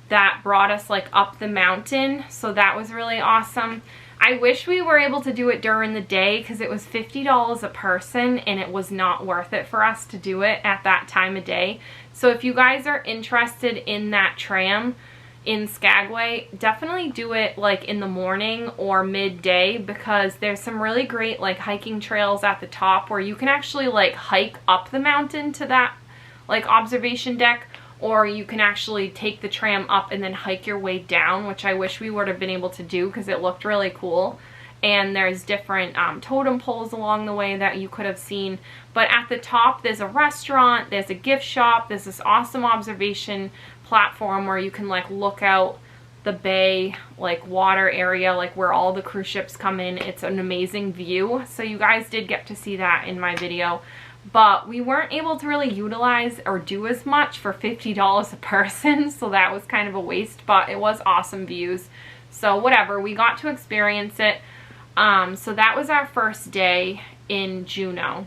that brought us like up the mountain. So that was really awesome. I wish we were able to do it during the day because it was $50 a person and it was not worth it for us to do it at that time of day. So if you guys are interested in that tram in Skagway, definitely do it like in the morning or midday, because there's some really great like hiking trails at the top where you can actually like hike up the mountain to that like observation deck, or you can actually take the tram up and then hike your way down, which I wish we would have been able to do because it looked really cool. And there's different totem poles along the way that you could have seen. But at the top, there's a restaurant, there's a gift shop, there's this awesome observation platform where you can like look out the bay, like water area, like where all the cruise ships come in. It's an amazing view. So you guys did get to see that in my video. But we weren't able to really utilize or do as much for $50 a person, so that was kind of a waste, but it was awesome views. So whatever, we got to experience it. So that was our first day in Juneau.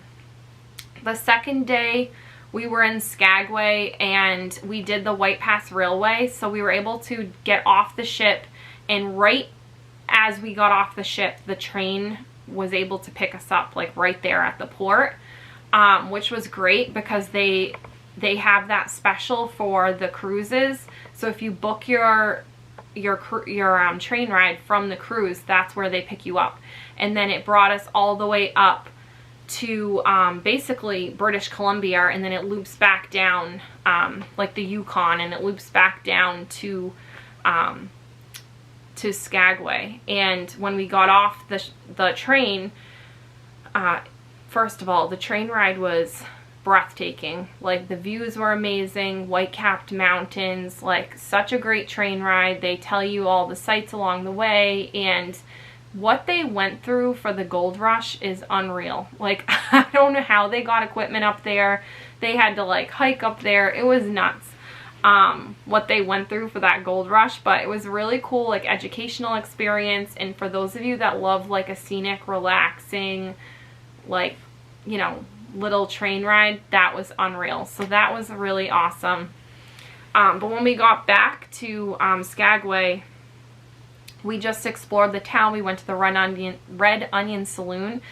The second day, we were in Skagway and we did the White Pass Railway, so we were able to get off the ship, and right as we got off the ship, the train was able to pick us up like right there at the port. Which was great because they have that special for the cruises. So if you book your train ride from the cruise, that's where they pick you up. And then it brought us all the way up to basically British Columbia, and then it loops back down like the Yukon, and it loops back down to Skagway. And when we got off the train, first of all, the train ride was breathtaking. Like, the views were amazing, white-capped mountains, like such a great train ride. They tell you all the sights along the way, and what they went through for the gold rush is unreal. Like, I don't know how they got equipment up there. They had to like hike up there. It was nuts what they went through for that gold rush, but it was really cool, like educational experience. And for those of you that love like a scenic, relaxing, like, you know, little train ride, that was unreal. So that was really awesome. But when we got back to Skagway, we just explored the town. We went to the Red Onion Saloon,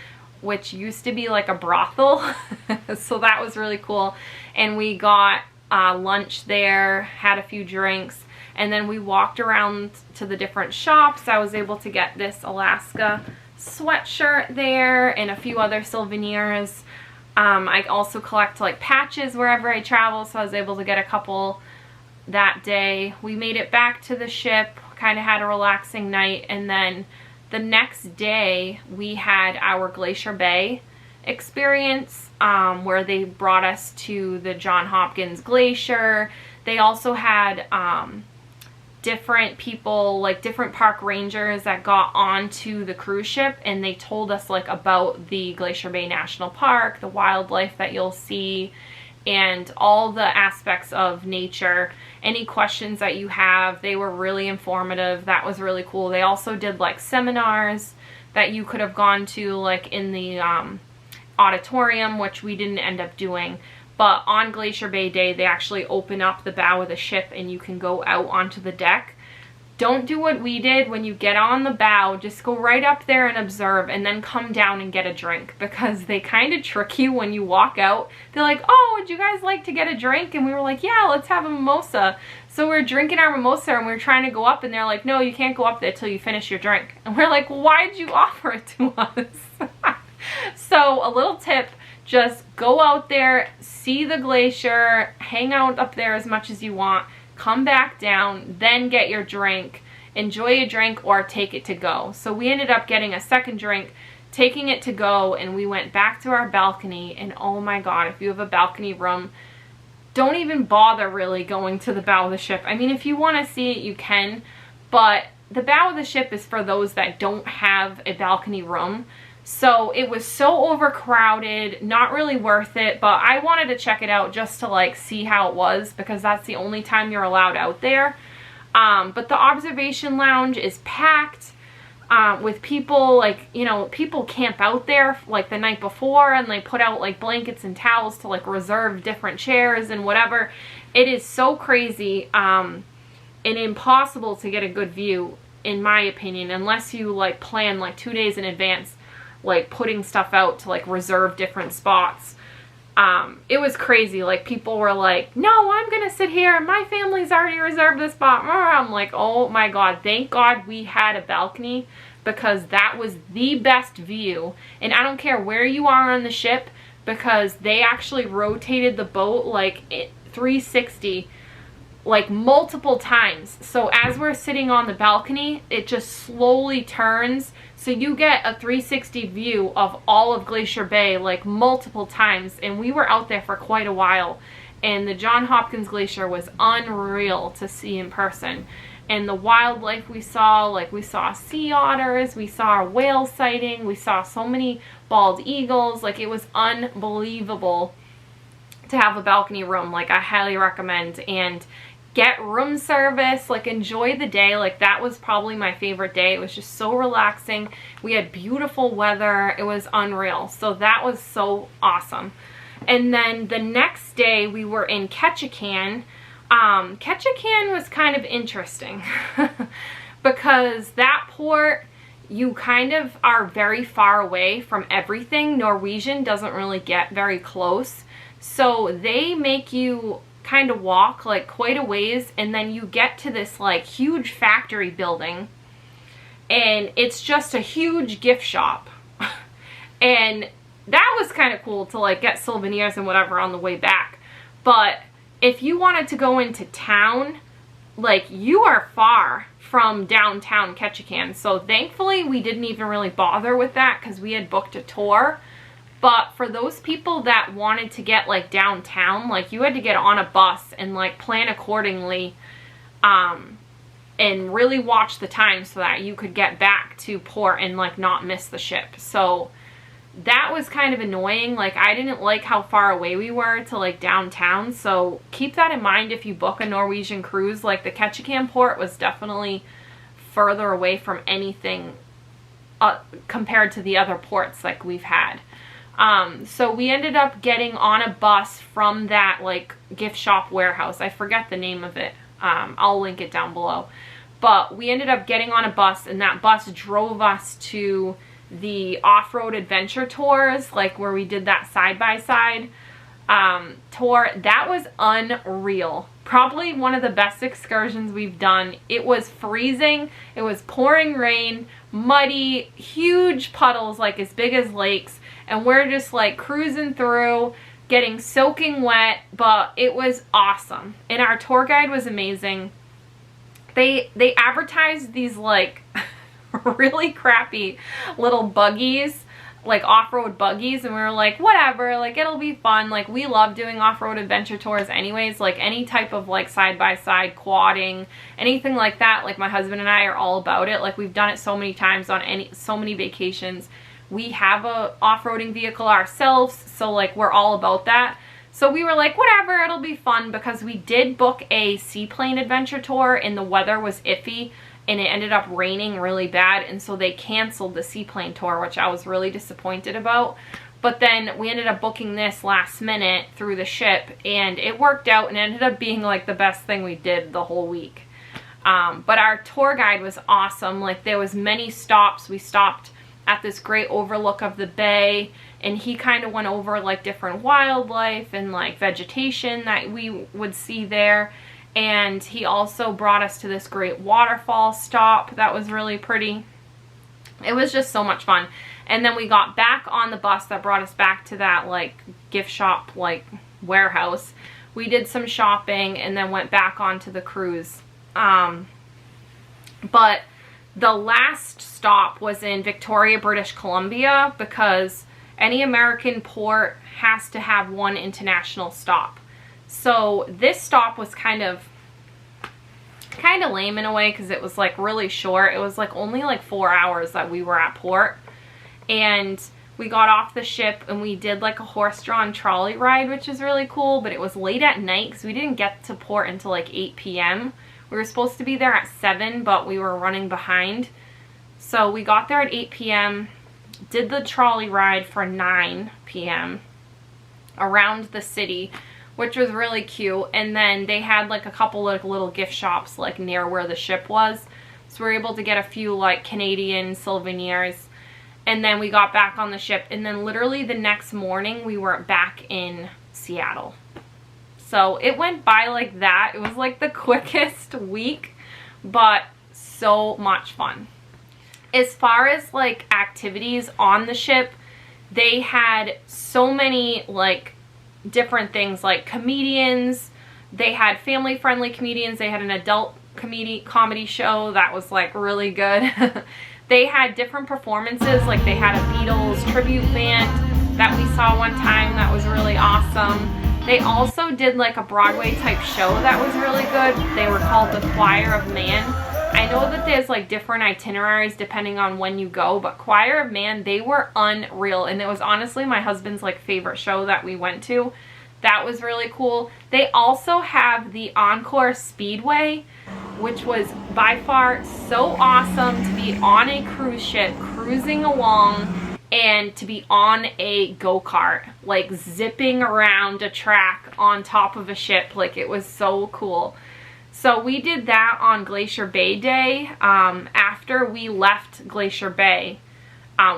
which used to be like a brothel. So that was really cool. And we got lunch there, had a few drinks, and then we walked around to the different shops. I was able to get this Alaska sweatshirt there and a few other souvenirs. I also collect like patches wherever I travel, so I was able to get a couple that day. We made it back to the ship, kind of had a relaxing night, and then the next day we had our Glacier Bay experience, where they brought us to the Johns Hopkins Glacier. They also had different people, like different park rangers that got onto the cruise ship, and they told us like about the Glacier Bay National Park, the wildlife that you'll see, and all the aspects of nature. Any questions that you have, they were really informative. That was really cool. They also did like seminars that you could have gone to, like in the auditorium, which we didn't end up doing. But on Glacier Bay Day, they actually open up the bow of the ship and you can go out onto the deck. Don't do what we did. When you get on the bow, just go right up there and observe, and then come down and get a drink, because they kind of trick you when you walk out. They're like, oh, would you guys like to get a drink? And we were like, yeah, let's have a mimosa. So we're drinking our mimosa and we're trying to go up, and they're like, no, you can't go up there till you finish your drink. And we're like, why'd you offer it to us? So a little tip, just go out there, see the glacier, hang out up there as much as you want, come back down, then get your drink, enjoy your drink, or take it to go. So we ended up getting a second drink, taking it to go, and we went back to our balcony. And oh my god, if you have a balcony room, don't even bother really going to the bow of the ship. I mean, if you want to see it, you can, but the bow of the ship is for those that don't have a balcony room. So it was so overcrowded, not really worth it, but I wanted to check it out just to like see how it was, because that's the only time you're allowed out there. But the observation lounge is packed with people. Like, you know, people camp out there like the night before, and they put out like blankets and towels to like reserve different chairs and whatever. It is so crazy and impossible to get a good view, in my opinion, unless you like plan like 2 days in advance, like putting stuff out to like reserve different spots. It was crazy. Like, people were like, no, I'm gonna sit here, my family's already reserved this spot. I'm like, oh my god, thank god we had a balcony, because that was the best view. And I don't care where you are on the ship, because they actually rotated the boat like 360 like multiple times. So as we're sitting on the balcony, it just slowly turns, so you get a 360 view of all of Glacier Bay like multiple times. And we were out there for quite a while, and the Johns Hopkins Glacier was unreal to see in person. And the wildlife we saw, like we saw sea otters, we saw a whale sighting, we saw so many bald eagles. Like, it was unbelievable to have a balcony room. Like, I highly recommend. And get room service, like enjoy the day. Like, that was probably my favorite day. It was just so relaxing. We had beautiful weather. It was unreal. So that was so awesome. And then the next day we were in Ketchikan. Ketchikan was kind of interesting because that port, you kind of are very far away from everything. Norwegian doesn't really get very close. So they make you kind of walk like quite a ways, and then you get to this like huge factory building, and it's just a huge gift shop. And that was kind of cool to like get souvenirs and whatever on the way back. But if you wanted to go into town, like, you are far from downtown Ketchikan. So thankfully we didn't even really bother with that, because we had booked a tour. But for those people that wanted to get like downtown, like, you had to get on a bus and like plan accordingly, and really watch the time so that you could get back to port and like not miss the ship. So that was kind of annoying. Like, I didn't like how far away we were to like downtown. So keep that in mind if you book a Norwegian cruise. Like, the Ketchikan port was definitely further away from anything compared to the other ports like we've had. So we ended up getting on a bus from that like gift shop warehouse. I forget the name of it. I'll link it down below. But we ended up getting on a bus, and that bus drove us to the off-road adventure tours, like where we did that side-by-side tour. That was unreal. Probably one of the best excursions we've done. It was freezing. It was pouring rain, muddy, huge puddles like as big as lakes. And we're just like cruising through, getting soaking wet, but it was awesome. And our tour guide was amazing. They advertised these like really crappy little buggies, like off-road buggies, and we were like, whatever, like it'll be fun. Like we love doing off-road adventure tours anyways, like any type of like side-by-side quadding, anything like that. Like my husband and I are all about it. Like we've done it so many times on so many vacations. We have a off-roading vehicle ourselves, so like we're all about that. So we were like, whatever, it'll be fun, because we did book a seaplane adventure tour and the weather was iffy and it ended up raining really bad, and so they canceled the seaplane tour, which I was really disappointed about. But then we ended up booking this last minute through the ship, and it worked out and ended up being like the best thing we did the whole week. But our tour guide was awesome. Like there was many stops. We stopped at this great overlook of the bay, and he kind of went over like different wildlife and like vegetation that we would see there. And he also brought us to this great waterfall stop that was really pretty. It was just so much fun. And then we got back on the bus that brought us back to that like gift shop like warehouse. We did some shopping and then went back onto the cruise. But the last stop was in Victoria, British Columbia, because any American port has to have one international stop. So this stop was kind of lame in a way, because it was like really short. It was like only like 4 hours that we were at port, and we got off the ship and we did like a horse-drawn trolley ride, which is really cool. But it was late at night because we didn't get to port until like 8 p.m. We were supposed to be there at 7, but we were running behind. So we got there at 8 p.m., did the trolley ride for 9 p.m. around the city, which was really cute. And then they had like a couple like little gift shops like near where the ship was. So we were able to get a few like Canadian souvenirs. And then we got back on the ship, and then literally the next morning we were back in Seattle. So it went by like that. It was like the quickest week, but so much fun. As far as like activities on the ship, they had so many like different things, like comedians. They had family-friendly comedians. They had an adult comedy show that was like really good. They had different performances, like they had a Beatles tribute band that we saw one time that was really awesome. They also did like a Broadway type show that was really good. They were called the Choir of Man. I know that there's like different itineraries depending on when you go, but Choir of Man, they were unreal, and it was honestly my husband's like favorite show that we went to. That was really cool. They also have the Encore Speedway, which was by far so awesome to be on a cruise ship cruising along and to be on a go-kart, like zipping around a track on top of a ship. Like it was so cool. So we did that on Glacier Bay Day. After we left Glacier Bay,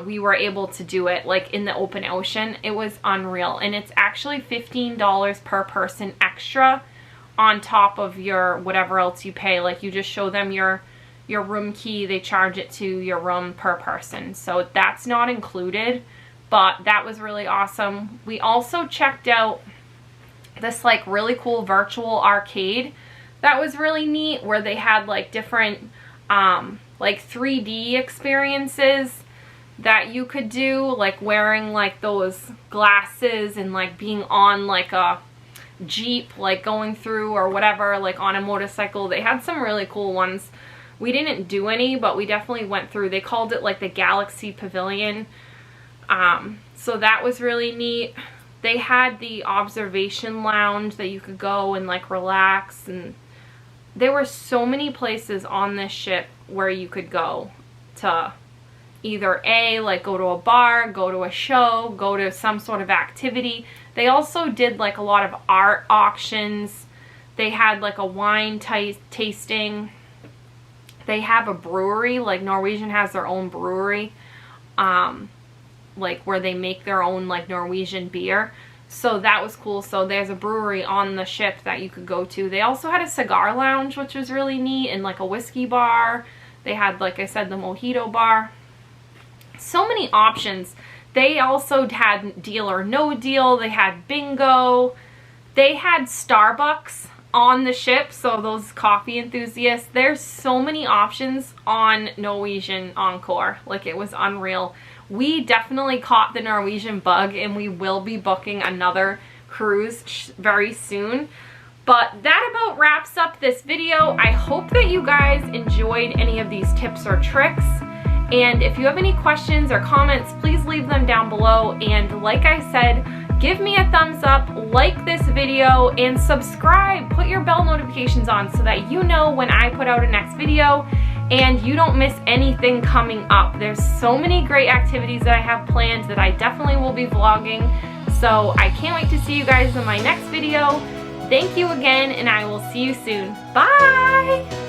we were able to do it like in the open ocean. It was unreal, and it's actually $15 per person extra on top of your whatever else you pay. Like you just show them your room key, they charge it to your room per person. So that's not included, but that was really awesome. We also checked out this like really cool virtual arcade that was really neat, where they had like different like 3D experiences that you could do, like wearing like those glasses and like being on like a Jeep, like going through or whatever, like on a motorcycle. They had some really cool ones. We didn't do any, but we definitely went through. They called it like the Galaxy Pavilion. So that was really neat. They had the observation lounge that you could go and like relax, and there were so many places on this ship where you could go to either like go to a bar, go to a show, go to some sort of activity. They also did like a lot of art auctions. They had like a wine tasting. They have a brewery, like Norwegian has their own brewery, like where they make their own like Norwegian beer. So that was cool. So there's a brewery on the ship that you could go to. They also had a cigar lounge, which was really neat, and like a whiskey bar. They had, like I said, the mojito bar. So many options. They also had Deal or No Deal. They had bingo. They had Starbucks on the ship, so those coffee enthusiasts, there's so many options on Norwegian Encore. Like, it was unreal. We definitely caught the Norwegian bug, and we will be booking another cruise very soon. But that about wraps up this video. I hope that you guys enjoyed any of these tips or tricks. And if you have any questions or comments, please leave them down below. And like I said, give me a thumbs up, like this video, and subscribe. Put your bell notifications on so that you know when I put out a next video and you don't miss anything coming up. There's so many great activities that I have planned that I definitely will be vlogging. So I can't wait to see you guys in my next video. Thank you again, and I will see you soon. Bye!